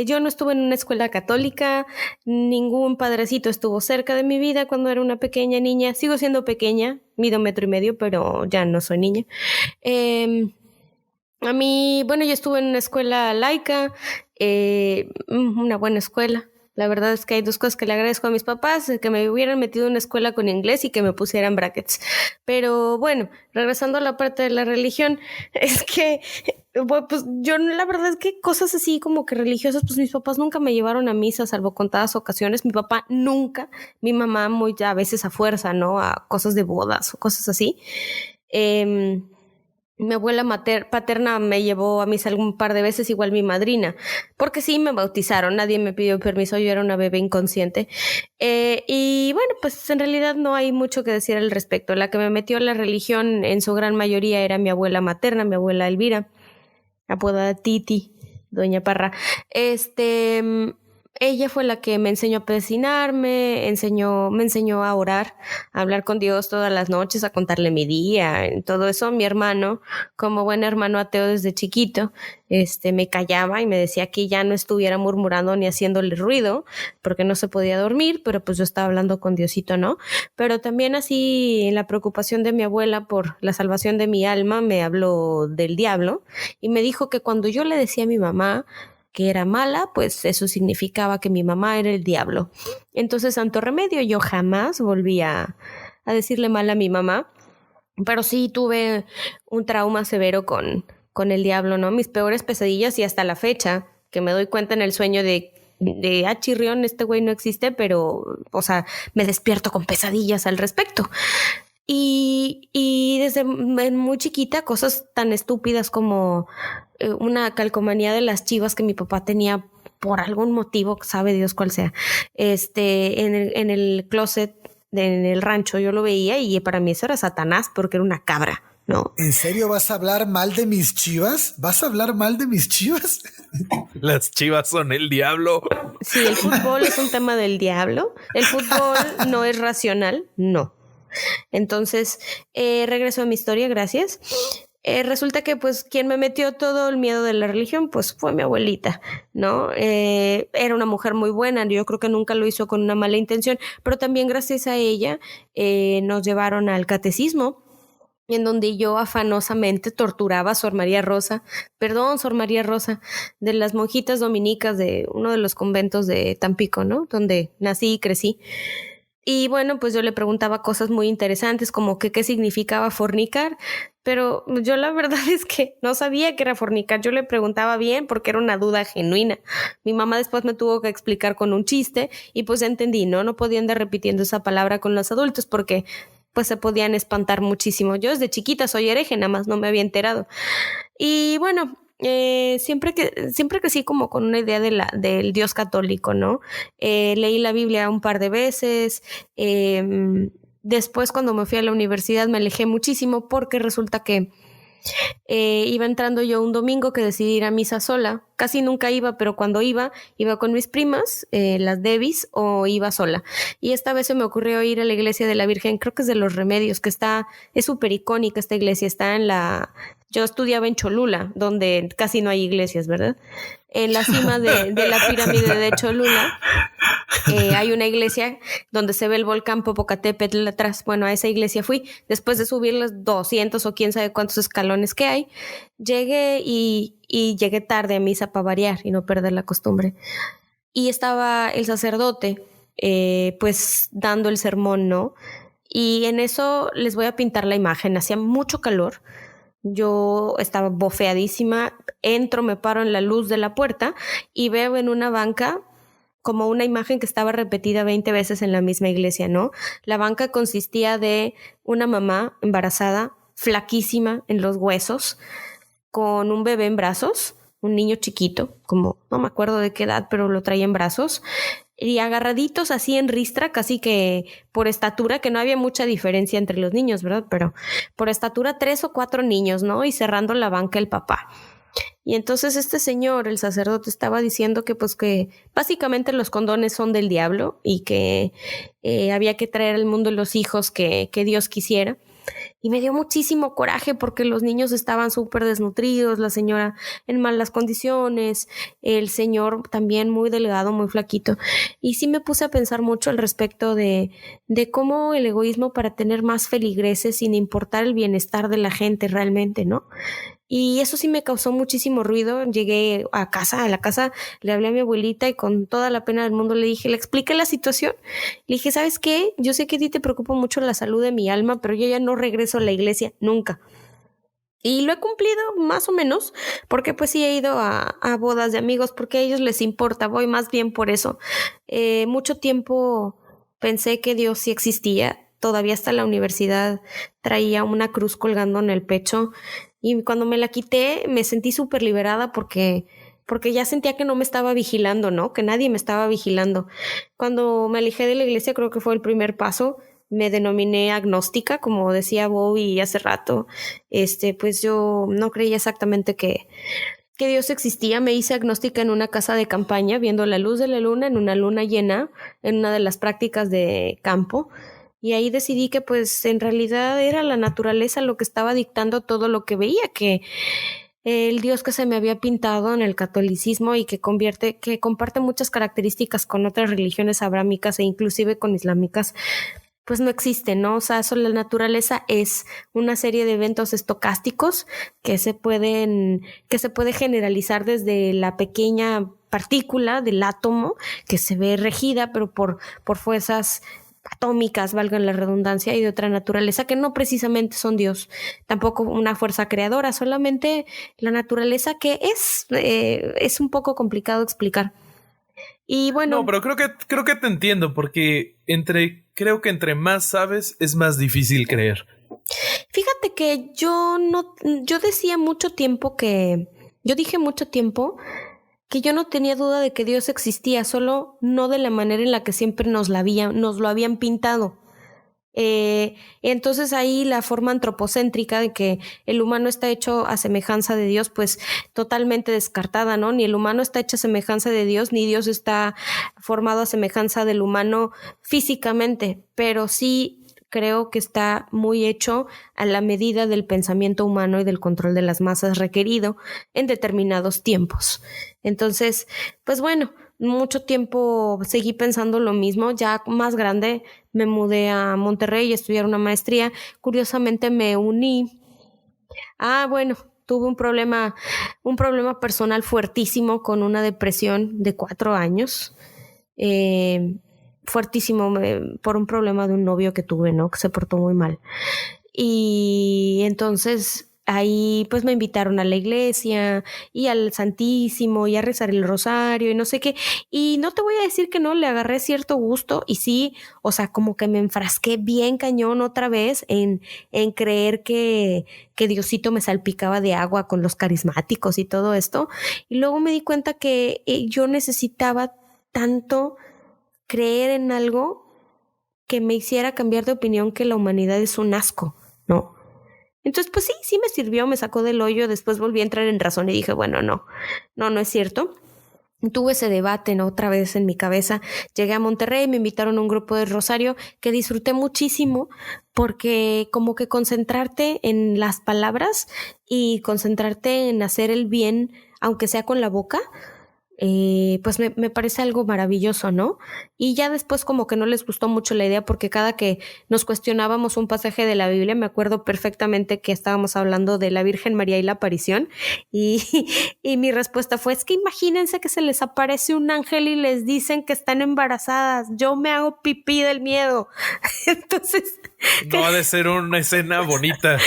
yo no estuve en una escuela católica, ningún padrecito estuvo cerca de mi vida cuando era una pequeña niña. Sigo siendo pequeña, mido 1,5 metros, pero ya no soy niña. A mí, bueno, yo estuve en una escuela laica, una buena escuela, La verdad es que hay dos cosas que le agradezco a mis papás, que me hubieran metido en una escuela con inglés y que me pusieran brackets. Pero bueno, regresando a la parte de la religión, es que, bueno, pues yo la verdad es que cosas así como que religiosas, pues mis papás nunca me llevaron a misa, salvo contadas ocasiones. Mi papá nunca, mi mamá muy a veces a fuerza, ¿no? A cosas de bodas o cosas así. Mi abuela paterna me llevó a misa algún par de veces, igual mi madrina, porque sí me bautizaron, nadie me pidió permiso, yo era una bebé inconsciente. Y bueno, pues en realidad no hay mucho que decir al respecto. La que me metió a la religión en su gran mayoría era mi abuela materna, mi abuela Elvira, apodada Titi, Doña Parra. Ella fue la que me enseñó a persinarme, me enseñó a orar, a hablar con Dios todas las noches, a contarle mi día, todo eso. Mi hermano, como buen hermano ateo desde chiquito, me callaba y me decía que ya no estuviera murmurando ni haciéndole ruido, porque no se podía dormir, pero pues yo estaba hablando con Diosito, ¿no? Pero también así, en la preocupación de mi abuela por la salvación de mi alma, me habló del diablo y me dijo que cuando yo le decía a mi mamá que era mala, pues eso significaba que mi mamá era el diablo. Entonces, santo remedio, yo jamás volví a decirle mal a mi mamá, pero sí tuve un trauma severo con el diablo, ¿no? Mis peores pesadillas y hasta la fecha, que me doy cuenta en el sueño de chirrión, este güey no existe, pero, o sea, me despierto con pesadillas al respecto. Y desde muy chiquita, cosas tan estúpidas como una calcomanía de las Chivas que mi papá tenía por algún motivo, sabe Dios cuál sea, en el closet, en el rancho, yo lo veía y para mí eso era Satanás porque era una cabra, ¿no? ¿En serio vas a hablar mal de mis Chivas? ¿Vas a hablar mal de mis Chivas? Las Chivas son el diablo. Sí, el fútbol es un tema del diablo. El fútbol no es racional, no. Entonces, regreso a mi historia, gracias. Resulta que pues quien me metió todo el miedo de la religión pues fue mi abuelita, ¿no? Era una mujer muy buena, yo creo que nunca lo hizo con una mala intención, pero también gracias a ella nos llevaron al catecismo, en donde yo afanosamente torturaba a Sor María Rosa, de las monjitas dominicas de uno de los conventos de Tampico, ¿no? Donde nací y crecí. Y bueno, pues yo le preguntaba cosas muy interesantes como que qué significaba fornicar, pero yo la verdad es que no sabía qué era fornicar. Yo le preguntaba bien porque era una duda genuina. Mi mamá después me tuvo que explicar con un chiste y pues entendí, ¿no? No podía andar repitiendo esa palabra con los adultos porque pues se podían espantar muchísimo. Yo desde chiquita soy hereje, nada más no me había enterado. Y bueno, siempre crecí como con una idea del Dios católico, ¿no? Leí la Biblia un par de veces. Después, cuando me fui a la universidad, me alejé muchísimo porque resulta que iba entrando yo un domingo que decidí ir a misa sola. Casi nunca iba, pero cuando iba con mis primas, las Debis, o iba sola. Y esta vez se me ocurrió ir a la iglesia de la Virgen, creo que es de Los Remedios, que es súper icónica esta iglesia, yo estudiaba en Cholula, donde casi no hay iglesias, ¿verdad? En la cima de la pirámide de Cholula hay una iglesia donde se ve el volcán Popocatépetl atrás. Bueno, a esa iglesia fui. Después de subir los 200 o quién sabe cuántos escalones que hay, llegué y llegué tarde a misa para variar y no perder la costumbre. Y estaba el sacerdote, pues dando el sermón, ¿no? Y en eso les voy a pintar la imagen. Hacía mucho calor. Yo estaba bofeadísima, entro, me paro en la luz de la puerta y veo en una banca como una imagen que estaba repetida 20 veces en la misma iglesia, ¿no? La banca consistía de una mamá embarazada, flaquísima en los huesos, con un bebé en brazos, un niño chiquito, como no me acuerdo de qué edad, pero lo traía en brazos, y agarraditos así en ristra, casi que por estatura, que no había mucha diferencia entre los niños, ¿verdad? Pero por estatura 3 o 4 niños, ¿no? Y cerrando la banca el papá. Y entonces este señor, el sacerdote, estaba diciendo que pues que básicamente los condones son del diablo y que había que traer al mundo los hijos que Dios quisiera. Y me dio muchísimo coraje porque los niños estaban súper desnutridos, la señora en malas condiciones, el señor también muy delgado, muy flaquito. Y sí me puse a pensar mucho al respecto de cómo el egoísmo para tener más feligreses sin importar el bienestar de la gente realmente, ¿no? Y eso sí me causó muchísimo ruido. Llegué a la casa, le hablé a mi abuelita y con toda la pena del mundo le expliqué la situación. Le dije, ¿sabes qué? Yo sé que a ti te preocupa mucho la salud de mi alma, pero yo ya no regreso a la iglesia nunca. Y lo he cumplido más o menos, porque pues sí he ido a bodas de amigos, porque a ellos les importa, voy más bien por eso. Mucho tiempo pensé que Dios sí existía. Todavía hasta la universidad traía una cruz colgando en el pecho. Y cuando me la quité, me sentí súper liberada porque ya sentía que no me estaba vigilando, ¿no? Que nadie me estaba vigilando. Cuando me alejé de la iglesia, creo que fue el primer paso. Me denominé agnóstica, como decía Bobby hace rato. Pues yo no creía exactamente que Dios existía. Me hice agnóstica en una casa de campaña, viendo la luz de la luna en una luna llena, en una de las prácticas de campo. Y ahí decidí que pues en realidad era la naturaleza lo que estaba dictando todo lo que veía, que el Dios que se me había pintado en el catolicismo y que comparte muchas características con otras religiones abrámicas e inclusive con islámicas, pues no existe, ¿no? O sea, la naturaleza es una serie de eventos estocásticos que se puede generalizar desde la pequeña partícula del átomo que se ve regida, pero por fuerzas atómicas, valgan la redundancia, y de otra naturaleza que no precisamente son Dios, tampoco una fuerza creadora, solamente la naturaleza que es un poco complicado explicar. Y bueno. No, pero creo que te entiendo, porque creo que entre más sabes es más difícil creer. Fíjate que yo dije mucho tiempo que yo no tenía duda de que Dios existía, solo no de la manera en la que siempre nos lo habían pintado. Entonces ahí la forma antropocéntrica de que el humano está hecho a semejanza de Dios, pues totalmente descartada, ¿no? Ni el humano está hecho a semejanza de Dios, ni Dios está formado a semejanza del humano físicamente, pero sí creo que está muy hecho a la medida del pensamiento humano y del control de las masas requerido en determinados tiempos. Entonces, pues bueno, mucho tiempo seguí pensando lo mismo. Ya más grande me mudé a Monterrey a estudiar una maestría. Curiosamente me uní. Tuve un problema personal fuertísimo con una depresión de 4 años. Fuertísimo por un problema de un novio que tuve, ¿no? Que se portó muy mal. Y entonces ahí pues me invitaron a la iglesia y al Santísimo y a rezar el rosario y no sé qué. Y no te voy a decir que no, le agarré cierto gusto y sí, o sea, como que me enfrasqué bien cañón otra vez en creer que Diosito me salpicaba de agua con los carismáticos y todo esto. Y luego me di cuenta que yo necesitaba tanto creer en algo que me hiciera cambiar de opinión que la humanidad es un asco, ¿no? Entonces, pues sí me sirvió, me sacó del hoyo, después volví a entrar en razón y dije, bueno, no es cierto. Tuve ese debate, ¿no? Otra vez en mi cabeza. Llegué a Monterrey, me invitaron a un grupo de Rosario que disfruté muchísimo porque como que concentrarte en las palabras y concentrarte en hacer el bien, aunque sea con la boca, pues me parece algo maravilloso, ¿no? Y ya después como que no les gustó mucho la idea porque cada que nos cuestionábamos un pasaje de la Biblia, me acuerdo perfectamente que estábamos hablando de la Virgen María y la aparición y mi respuesta fue, es que imagínense que se les aparece un ángel y les dicen que están embarazadas, yo me hago pipí del miedo. Entonces... No ha de ser una escena bonita.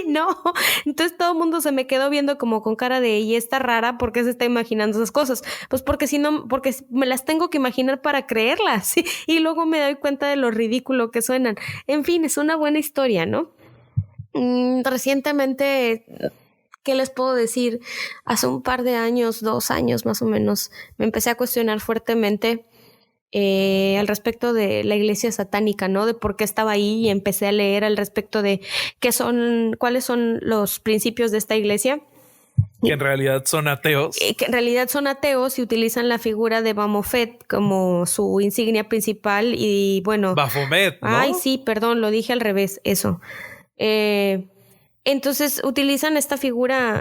No, entonces todo el mundo se me quedó viendo como con cara de, y está rara, ¿por qué se está imaginando esas cosas? Pues porque me las tengo que imaginar para creerlas, y luego me doy cuenta de lo ridículo que suenan. En fin, es una buena historia, ¿no? Recientemente, ¿qué les puedo decir? Hace un par de años, 2 años más o menos, me empecé a cuestionar fuertemente al respecto de la iglesia satánica, ¿no? De por qué estaba ahí, y empecé a leer al respecto de cuáles son los principios de esta iglesia. Que en realidad son ateos. Que en realidad son ateos y utilizan la figura de Baphomet como su insignia principal y bueno... Baphomet, ¿no? Ay, sí, perdón, lo dije al revés, eso. Entonces utilizan esta figura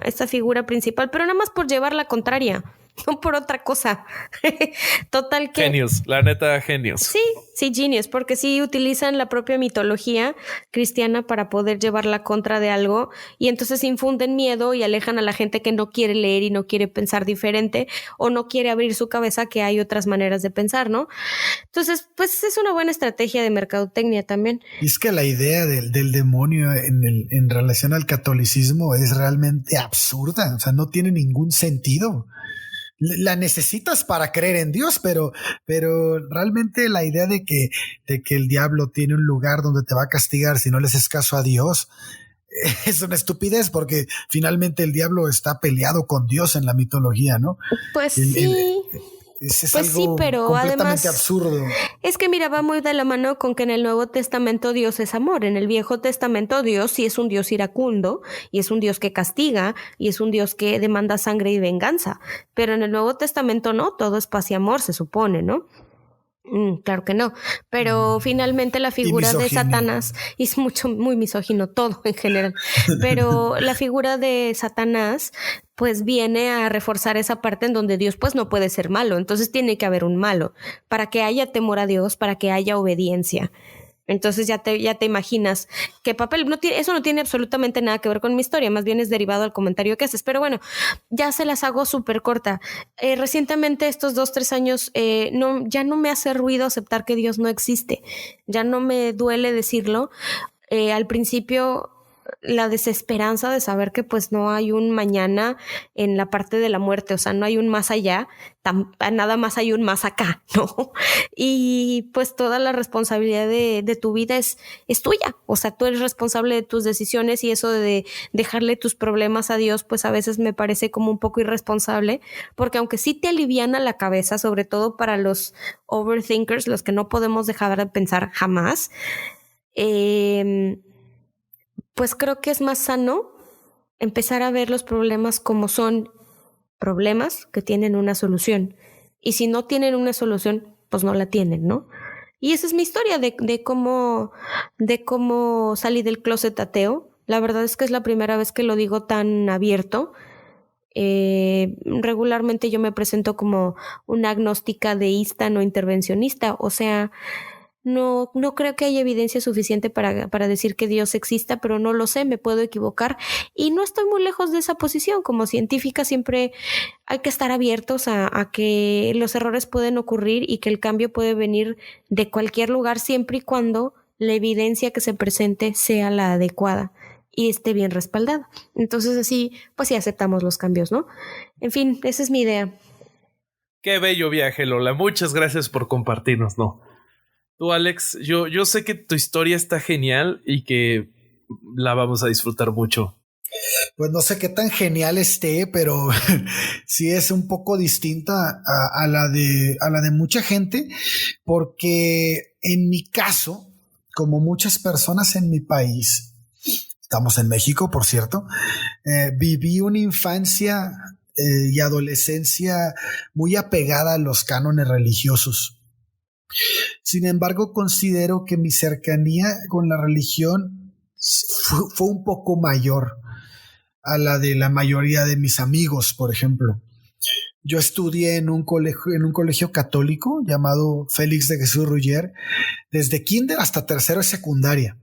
principal, pero nada más por llevar la contraria, no por otra cosa. Total que... Genios, la neta, genios. Sí, genios, porque sí utilizan la propia mitología cristiana para poder llevar la contra de algo y entonces infunden miedo y alejan a la gente que no quiere leer y no quiere pensar diferente o no quiere abrir su cabeza que hay otras maneras de pensar, ¿no? Entonces, pues es una buena estrategia de mercadotecnia también. Y es que la idea del demonio en relación al catolicismo es realmente absurda, o sea, no tiene ningún sentido. La necesitas para creer en Dios, pero realmente la idea de que el diablo tiene un lugar donde te va a castigar si no le haces caso a Dios es una estupidez, porque finalmente el diablo está peleado con Dios en la mitología, ¿no? Pues sí. Es pues algo sí, pero completamente además absurdo. Es que mira, va muy de la mano con que en el Nuevo Testamento Dios es amor. En el Viejo Testamento Dios sí es un Dios iracundo y es un Dios que castiga y es un Dios que demanda sangre y venganza. Pero en el Nuevo Testamento no, todo es paz y amor, se supone, ¿no? Claro que no, pero finalmente la figura de Satanás es muy misógino todo en general, pero la figura de Satanás pues viene a reforzar esa parte en donde Dios pues no puede ser malo, entonces tiene que haber un malo para que haya temor a Dios, para que haya obediencia. Entonces ya te imaginas qué papel, eso no tiene absolutamente nada que ver con mi historia, más bien es derivado al comentario que haces, pero bueno, ya se las hago súper corta. Recientemente estos 2-3 años ya no me hace ruido aceptar que Dios no existe, ya no me duele decirlo. Al principio la desesperanza de saber que pues no hay un mañana en la parte de la muerte, o sea, no hay un más allá, nada más hay un más acá, ¿no? Y pues toda la responsabilidad de tu vida es tuya, o sea, tú eres responsable de tus decisiones y eso de dejarle tus problemas a Dios, pues a veces me parece como un poco irresponsable, porque aunque sí te aliviana la cabeza, sobre todo para los overthinkers, los que no podemos dejar de pensar jamás, pues creo que es más sano empezar a ver los problemas como son problemas que tienen una solución. Y si no tienen una solución, pues no la tienen, ¿no? Y esa es mi historia de cómo salí del closet ateo. La verdad es que es la primera vez que lo digo tan abierto. Regularmente yo me presento como una agnóstica deísta, no intervencionista, o sea... No creo que haya evidencia suficiente para decir que Dios exista, pero no lo sé, me puedo equivocar y no estoy muy lejos de esa posición. Como científica siempre hay que estar abiertos a que los errores pueden ocurrir y que el cambio puede venir de cualquier lugar siempre y cuando la evidencia que se presente sea la adecuada y esté bien respaldada. Entonces así, pues sí aceptamos los cambios, ¿no? En fin, esa es mi idea. Qué bello viaje, Lola. Muchas gracias por compartirnos, ¿no? Tú, Alex, yo sé que tu historia está genial y que la vamos a disfrutar mucho. Pues no sé qué tan genial esté, pero sí es un poco distinta a la de mucha gente, porque en mi caso, como muchas personas en mi país, estamos en México, por cierto, viví una infancia y adolescencia muy apegada a los cánones religiosos. Sin embargo, considero que mi cercanía con la religión fue un poco mayor a la de la mayoría de mis amigos, por ejemplo. Yo estudié en un colegio católico llamado Félix de Jesús Ruller, desde kinder hasta tercero de secundaria.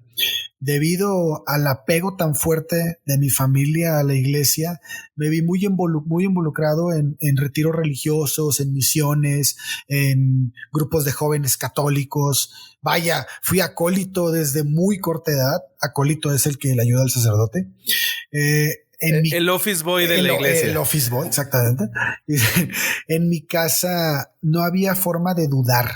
Debido al apego tan fuerte de mi familia a la iglesia, me vi muy involucrado en retiros religiosos, en misiones, en grupos de jóvenes católicos. Vaya, fui acólito desde muy corta edad. Acólito es el que le ayuda al sacerdote. El office boy de la iglesia. El office boy, exactamente. En mi casa no había forma de dudar.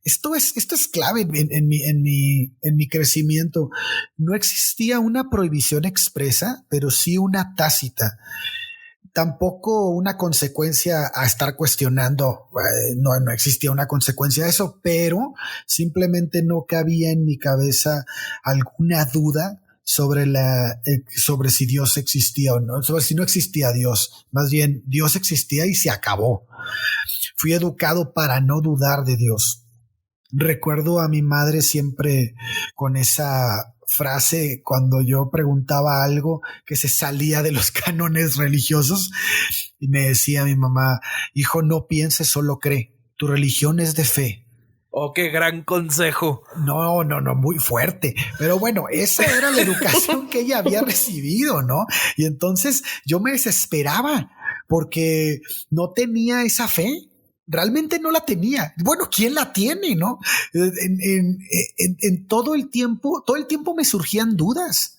Esto es clave en mi crecimiento. No existía una prohibición expresa, pero sí una tácita. Tampoco una consecuencia a estar cuestionando. No existía una consecuencia a eso, pero simplemente no cabía en mi cabeza alguna duda sobre si Dios existía o no, sobre si no existía Dios. Más bien, Dios existía y se acabó. Fui educado para no dudar de Dios. Recuerdo a mi madre siempre con esa frase cuando yo preguntaba algo que se salía de los cánones religiosos y me decía mi mamá, hijo, no pienses, solo cree, tu religión es de fe. Oh, qué gran consejo. No, muy fuerte. Pero bueno, esa era la educación que ella había recibido, ¿no? Y entonces yo me desesperaba porque no tenía esa fe. Realmente no la tenía. Bueno, ¿quién la tiene, no? En todo el tiempo me surgían dudas.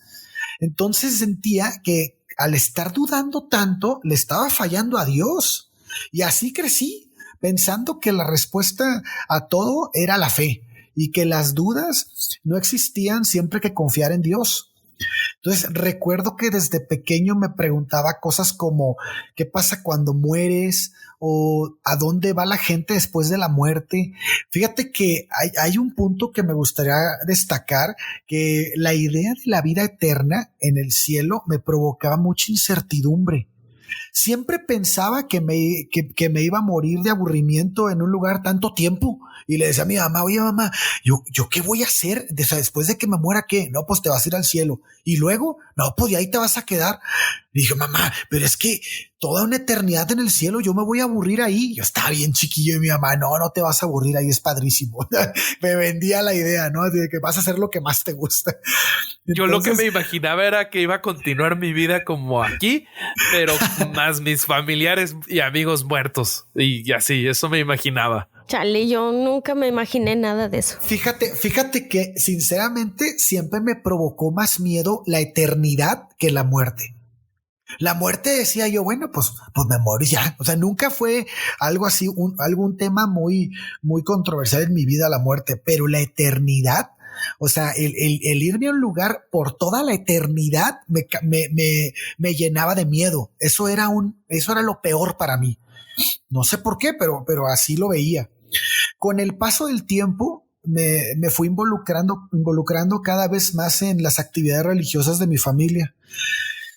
Entonces sentía que al estar dudando tanto, le estaba fallando a Dios. Y así crecí, pensando que la respuesta a todo era la fe y que las dudas no existían siempre que confiar en Dios. Entonces recuerdo que desde pequeño me preguntaba cosas como ¿qué pasa cuando mueres? O ¿a dónde va la gente después de la muerte? Fíjate que hay un punto que me gustaría destacar, que la idea de la vida eterna en el cielo me provocaba mucha incertidumbre. Siempre pensaba que me iba a morir de aburrimiento en un lugar tanto tiempo. Y le decía a mi mamá, oye mamá, ¿yo qué voy a hacer después de que me muera? ¿Qué? No, pues te vas a ir al cielo. Y luego, no, pues de ahí te vas a quedar. Le dije, mamá, pero es que toda una eternidad en el cielo, yo me voy a aburrir ahí. Yo estaba bien chiquillo y mi mamá, no te vas a aburrir ahí, es padrísimo. Me vendía la idea, ¿no? De que vas a hacer lo que más te gusta. Entonces, yo lo que me imaginaba era que iba a continuar mi vida como aquí, pero más mis familiares y amigos muertos. Y así, eso me imaginaba. Chale, yo nunca me imaginé nada de eso. Fíjate que sinceramente siempre me provocó más miedo la eternidad que la muerte. La muerte, decía yo, bueno, pues me muero ya. O sea, nunca fue algo así, algún tema muy, muy controversial en mi vida, la muerte, pero la eternidad, o sea, el irme a un lugar por toda la eternidad me llenaba de miedo. Eso era lo peor para mí. No sé por qué, pero así lo veía. Con el paso del tiempo me fui involucrando cada vez más en las actividades religiosas de mi familia.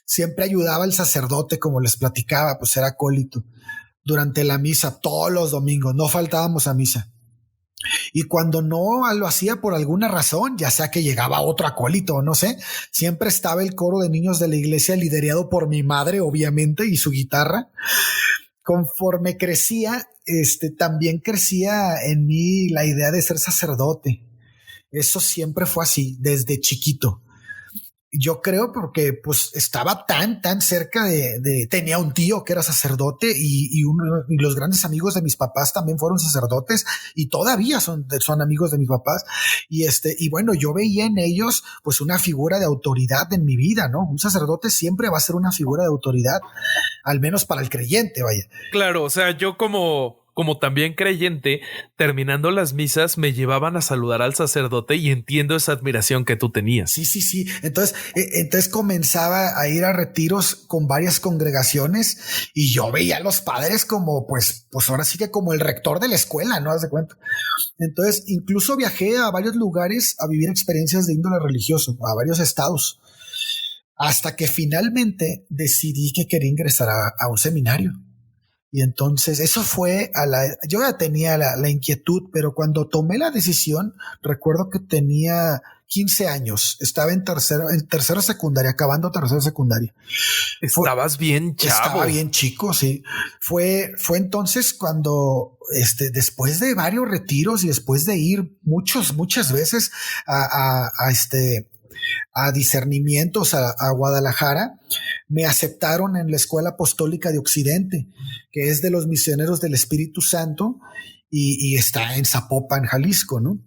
Siempre ayudaba al sacerdote, como les platicaba, pues era acólito. Durante la misa, todos los domingos, no faltábamos a misa. Y cuando no lo hacía por alguna razón, ya sea que llegaba otro acólito o no sé, siempre estaba el coro de niños de la iglesia liderado por mi madre, obviamente, y su guitarra. Conforme crecía, también crecía en mí la idea de ser sacerdote. Eso siempre fue así, desde chiquito. Yo creo porque pues estaba tan cerca tenía un tío que era sacerdote y los grandes amigos de mis papás también fueron sacerdotes y todavía son amigos de mis papás y bueno, yo veía en ellos pues una figura de autoridad en mi vida, ¿no? Un sacerdote siempre va a ser una figura de autoridad, al menos para el creyente, vaya. Claro, o sea, yo como también creyente, terminando las misas me llevaban a saludar al sacerdote y entiendo esa admiración que tú tenías. Sí. Entonces comenzaba a ir a retiros con varias congregaciones y yo veía a los padres como pues ahora sí que como el rector de la escuela, ¿no? Haz de cuenta. Entonces incluso viajé a varios lugares a vivir experiencias de índole religioso, a varios estados, hasta que finalmente decidí que quería ingresar a un seminario. Y entonces eso fue yo ya tenía la inquietud, pero cuando tomé la decisión, recuerdo que tenía 15 años, estaba en tercera secundaria, acabando tercera secundaria. Estabas bien chavo. Estaba bien chico, sí. Fue entonces cuando, después de varios retiros y después de ir muchas veces a discernimientos a Guadalajara, me aceptaron en la Escuela Apostólica de Occidente, que es de los misioneros del Espíritu Santo y está en Zapopan, Jalisco, ¿no?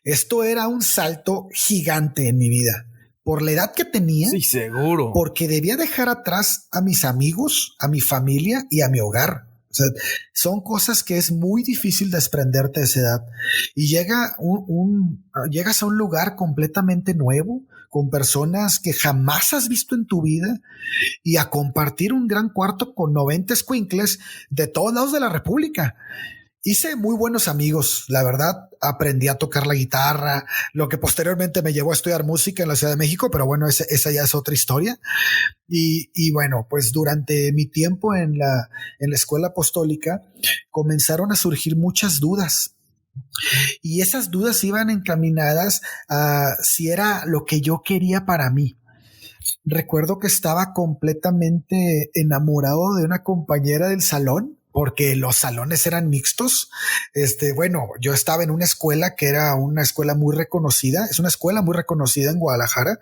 Esto era un salto gigante en mi vida. Por la edad que tenía. Sí, seguro. Porque debía dejar atrás a mis amigos, a mi familia y a mi hogar. O sea, son cosas que es muy difícil desprenderte de esa edad. Y llegas a un lugar completamente nuevo, con personas que jamás has visto en tu vida, y a compartir un gran cuarto con 90 escuincles de todos lados de la República. Hice muy buenos amigos, la verdad. Aprendí a tocar la guitarra, lo que posteriormente me llevó a estudiar música en la Ciudad de México, pero bueno, esa ya es otra historia. Y bueno, pues durante mi tiempo en la escuela apostólica comenzaron a surgir muchas dudas. Y esas dudas iban encaminadas a si era lo que yo quería para mí. Recuerdo que estaba completamente enamorado de una compañera del salón, porque los salones eran mixtos. Bueno, yo estaba en una escuela que era una escuela muy reconocida, es una escuela muy reconocida en Guadalajara,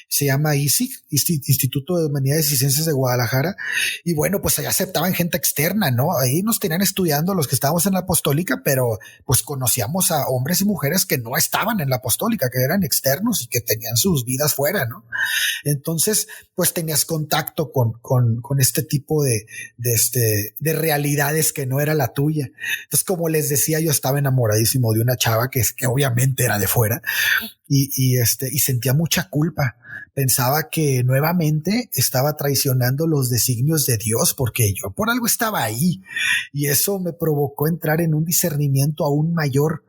se llama ISIG, Instituto de Humanidades y Ciencias de Guadalajara, y bueno, pues allá aceptaban gente externa, ¿no? Ahí nos tenían estudiando los que estábamos en la Apostólica, pero pues conocíamos a hombres y mujeres que no estaban en la Apostólica, que eran externos y que tenían sus vidas fuera, ¿no? Entonces, pues tenías contacto con este tipo de realidades que no era la tuya. Entonces, como les decía, yo estaba enamoradísimo de una chava que obviamente era de fuera y sentía mucha culpa. Pensaba que nuevamente estaba traicionando los designios de Dios porque yo por algo estaba ahí, y eso me provocó entrar en un discernimiento aún mayor,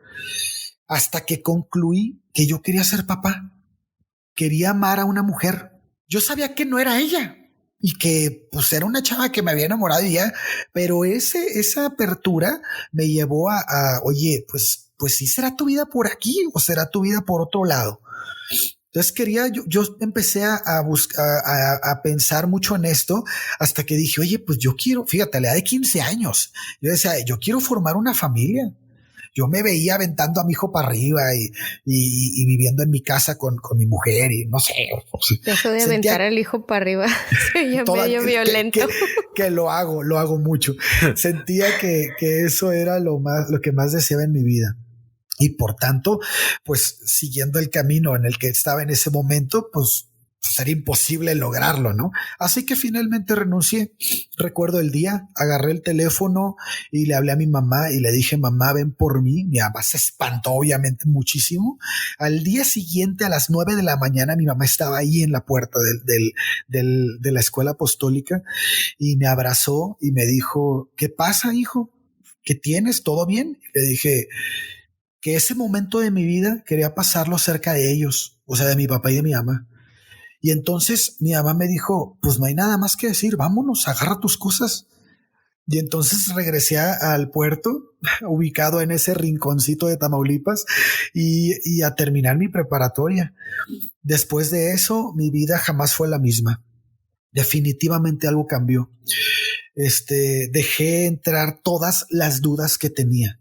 hasta que concluí que yo quería ser papá. Quería amar a una mujer. Yo sabía que no era ella y que pues era una chava que me había enamorado y ya, pero esa apertura me llevó oye, pues sí será tu vida por aquí o será tu vida por otro lado. Entonces yo empecé a buscar, a pensar mucho en esto, hasta que dije, oye, pues yo quiero, fíjate, a la edad de 15 años, yo decía, yo quiero formar una familia. Yo me veía aventando a mi hijo para arriba y viviendo en mi casa con mi mujer y no sé. Eso de aventar al hijo para arriba sería medio violento. Que lo hago mucho. Sentía que eso era lo que más deseaba en mi vida. Y por tanto, pues siguiendo el camino en el que estaba en ese momento, pues sería imposible lograrlo, ¿no? Así que finalmente renuncié. Recuerdo el día, agarré el teléfono y le hablé a mi mamá y le dije, mamá, ven por mí. Mi mamá se espantó obviamente muchísimo. Al día siguiente, a las 9 de la mañana, mi mamá estaba ahí en la puerta de la escuela apostólica y me abrazó y me dijo, ¿qué pasa, hijo? ¿Qué tienes? ¿Todo bien? Le dije que ese momento de mi vida quería pasarlo cerca de ellos, o sea, de mi papá y de mi mamá. Y entonces mi mamá me dijo, pues no hay nada más que decir, vámonos, agarra tus cosas. Y entonces regresé al puerto, ubicado en ese rinconcito de Tamaulipas, y a terminar mi preparatoria. Después de eso, mi vida jamás fue la misma. Definitivamente algo cambió. Dejé entrar todas las dudas que tenía.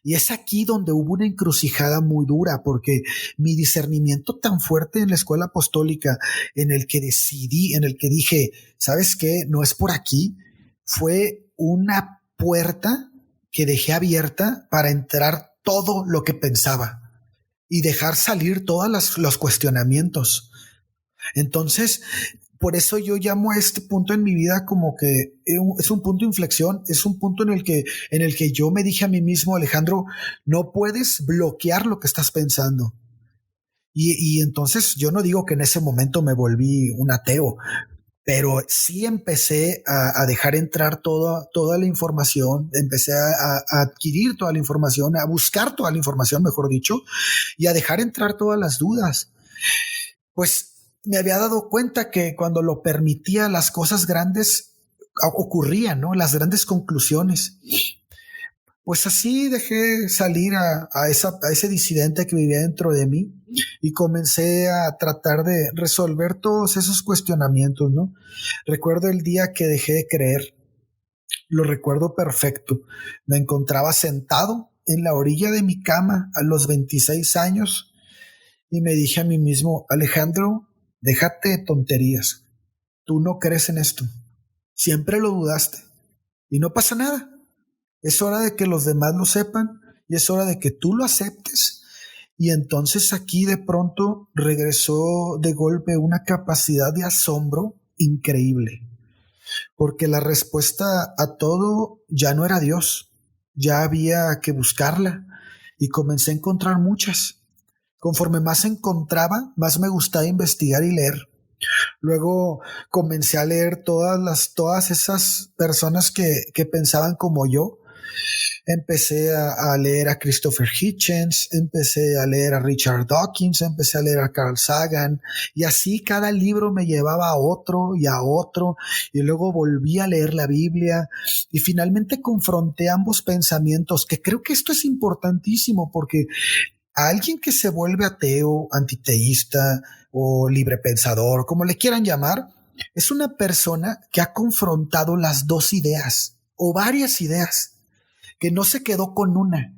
Y es aquí donde hubo una encrucijada muy dura, porque mi discernimiento tan fuerte en la escuela apostólica, en el que dije, ¿sabes qué? No es por aquí. Fue una puerta que dejé abierta para entrar todo lo que pensaba y dejar salir todos los cuestionamientos. Entonces, por eso yo llamo a este punto en mi vida como que es un punto de inflexión, es un punto en el que yo me dije a mí mismo, Alejandro, no puedes bloquear lo que estás pensando. Y entonces yo no digo que en ese momento me volví un ateo, pero sí empecé a dejar entrar toda la información, empecé a adquirir toda la información, a buscar toda la información, mejor dicho, y a dejar entrar todas las dudas. Pues me había dado cuenta que cuando lo permitía, las cosas grandes ocurrían, ¿no? Las grandes conclusiones. Pues así dejé salir a ese disidente que vivía dentro de mí y comencé a tratar de resolver todos esos cuestionamientos, ¿no? Recuerdo el día que dejé de creer. Lo recuerdo perfecto. Me encontraba sentado en la orilla de mi cama a los 26 años y me dije a mí mismo, Alejandro, déjate de tonterías. Tú no crees en esto. Siempre lo dudaste. Y no pasa nada. Es hora de que los demás lo sepan y es hora de que tú lo aceptes. Y entonces aquí de pronto regresó de golpe una capacidad de asombro increíble. Porque la respuesta a todo ya no era Dios. Ya había que buscarla. Y comencé a encontrar muchas. Conforme más encontraba, más me gustaba investigar y leer. Luego comencé a leer todas esas personas que pensaban como yo Empecé a leer a Christopher Hitchens, empecé a leer a Richard Dawkins, empecé a leer a Carl Sagan, y así cada libro me llevaba a otro, y luego volví a leer la Biblia, y finalmente confronté ambos pensamientos, que creo que esto es importantísimo, porque a alguien que se vuelve ateo, antiteísta o librepensador, como le quieran llamar, es una persona que ha confrontado las dos ideas o varias ideas, que no se quedó con una.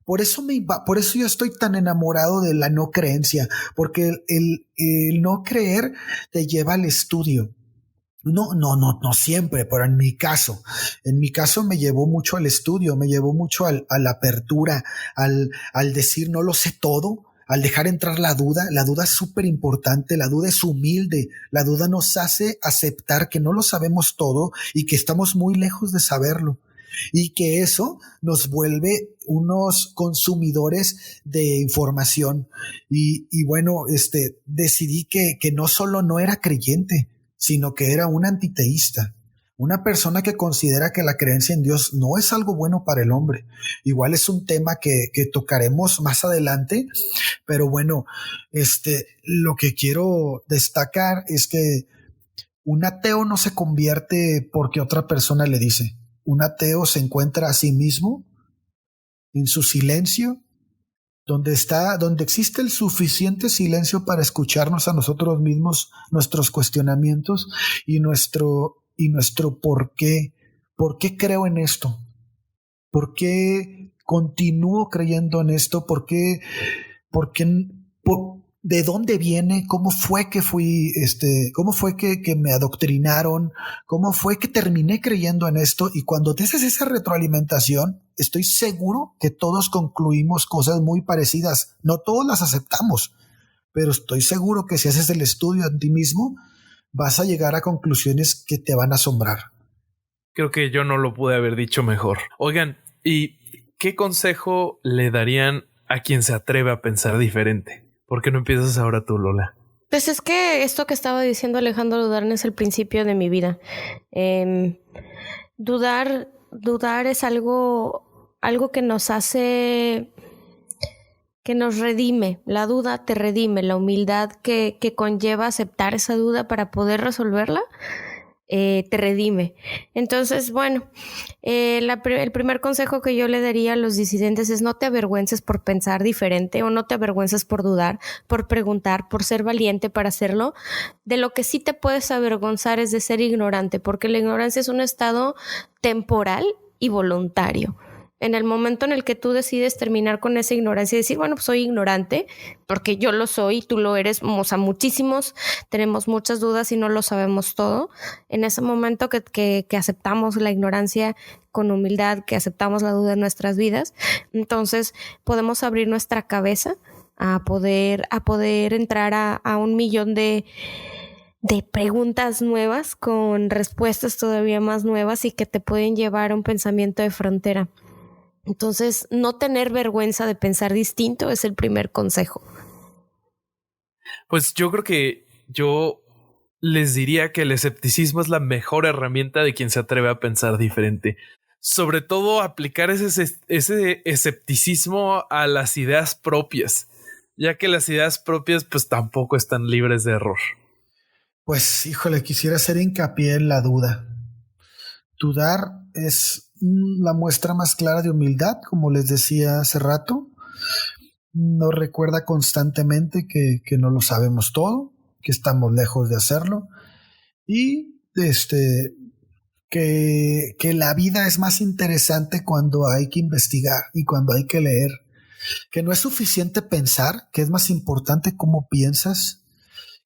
Por eso yo estoy tan enamorado de la no creencia, porque el no creer te lleva al estudio. No siempre, pero en mi caso me llevó mucho al estudio, me llevó mucho a la apertura, al decir no lo sé todo, al dejar entrar la duda. La duda es súper importante, la duda es humilde, la duda nos hace aceptar que no lo sabemos todo y que estamos muy lejos de saberlo. Y que eso nos vuelve unos consumidores de información. Y bueno, decidí que no solo no era creyente, sino que era un antiteísta, una persona que considera que la creencia en Dios no es algo bueno para el hombre. Igual es un tema que tocaremos más adelante, pero bueno, lo que quiero destacar es que un ateo no se convierte porque otra persona le dice. Un ateo se encuentra a sí mismo en su silencio, donde existe el suficiente silencio para escucharnos a nosotros mismos, nuestros cuestionamientos y nuestro por qué creo en esto, por qué continúo creyendo en esto, de dónde viene, cómo fue que que me adoctrinaron, cómo fue que terminé creyendo en esto. Y cuando te haces esa retroalimentación, estoy seguro que todos concluimos cosas muy parecidas. No todos las aceptamos, pero estoy seguro que si haces el estudio a ti mismo, vas a llegar a conclusiones que te van a asombrar. Creo que yo no lo pude haber dicho mejor. Oigan, ¿y qué consejo le darían a quien se atreve a pensar diferente? ¿Por qué no empiezas ahora tú, Lola? Pues es que esto que estaba diciendo Alejandro Durán es el principio de mi vida. Dudar es algo que nos hace, que nos redime. La duda te redime, la humildad que conlleva aceptar esa duda para poder resolverla, te redime. Entonces, bueno, el primer consejo que yo le daría a los disidentes es: no te avergüences por pensar diferente, o no te avergüences por dudar, por preguntar, por ser valiente para hacerlo. De lo que sí te puedes avergonzar es de ser ignorante, porque la ignorancia es un estado temporal y voluntario. En el momento en el que tú decides terminar con esa ignorancia y decir, bueno, pues soy ignorante, porque yo lo soy, tú lo eres, o sea, muchísimos tenemos muchas dudas y no lo sabemos todo. En ese momento que aceptamos la ignorancia con humildad, que aceptamos la duda en nuestras vidas, entonces podemos abrir nuestra cabeza a poder entrar a un millón de preguntas nuevas con respuestas todavía más nuevas y que te pueden llevar a un pensamiento de frontera. Entonces, no tener vergüenza de pensar distinto es el primer consejo. Pues yo creo que yo les diría que el escepticismo es la mejor herramienta de quien se atreve a pensar diferente. Sobre todo aplicar ese escepticismo a las ideas propias, ya que las ideas propias pues tampoco están libres de error. Pues, híjole, quisiera hacer hincapié en la duda. Dudar es la muestra más clara de humildad, como les decía hace rato. Nos recuerda constantemente que no lo sabemos todo, que estamos lejos de hacerlo y que la vida es más interesante cuando hay que investigar y cuando hay que leer, que no es suficiente pensar, que es más importante cómo piensas,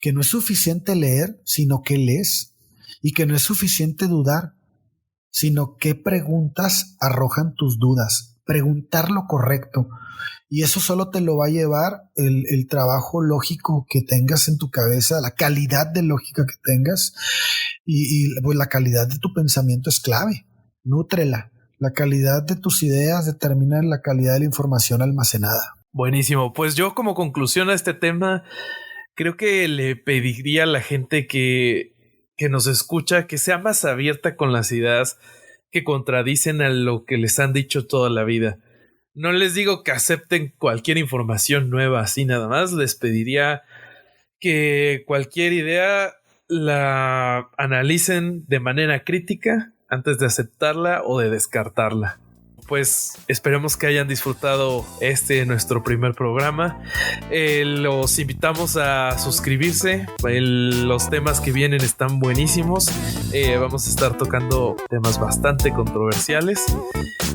que no es suficiente leer, sino que lees, y que no es suficiente dudar, sino qué preguntas arrojan tus dudas. Preguntar lo correcto. Y eso solo te lo va a llevar el trabajo lógico que tengas en tu cabeza, la calidad de lógica que tengas, y pues la calidad de tu pensamiento es clave. Nútrela. La calidad de tus ideas determina la calidad de la información almacenada. Buenísimo. Pues yo, como conclusión a este tema, creo que le pediría a la gente que nos escucha que sea más abierta con las ideas, que contradicen a lo que les han dicho toda la vida. No les digo que acepten cualquier información nueva así nada más, les pediría que cualquier idea la analicen de manera crítica antes de aceptarla o de descartarla. Pues esperemos que hayan disfrutado nuestro primer programa. Los invitamos a suscribirse. Los temas que vienen están buenísimos. Vamos a estar tocando temas bastante controversiales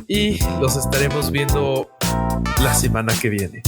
y los estaremos viendo la semana que viene.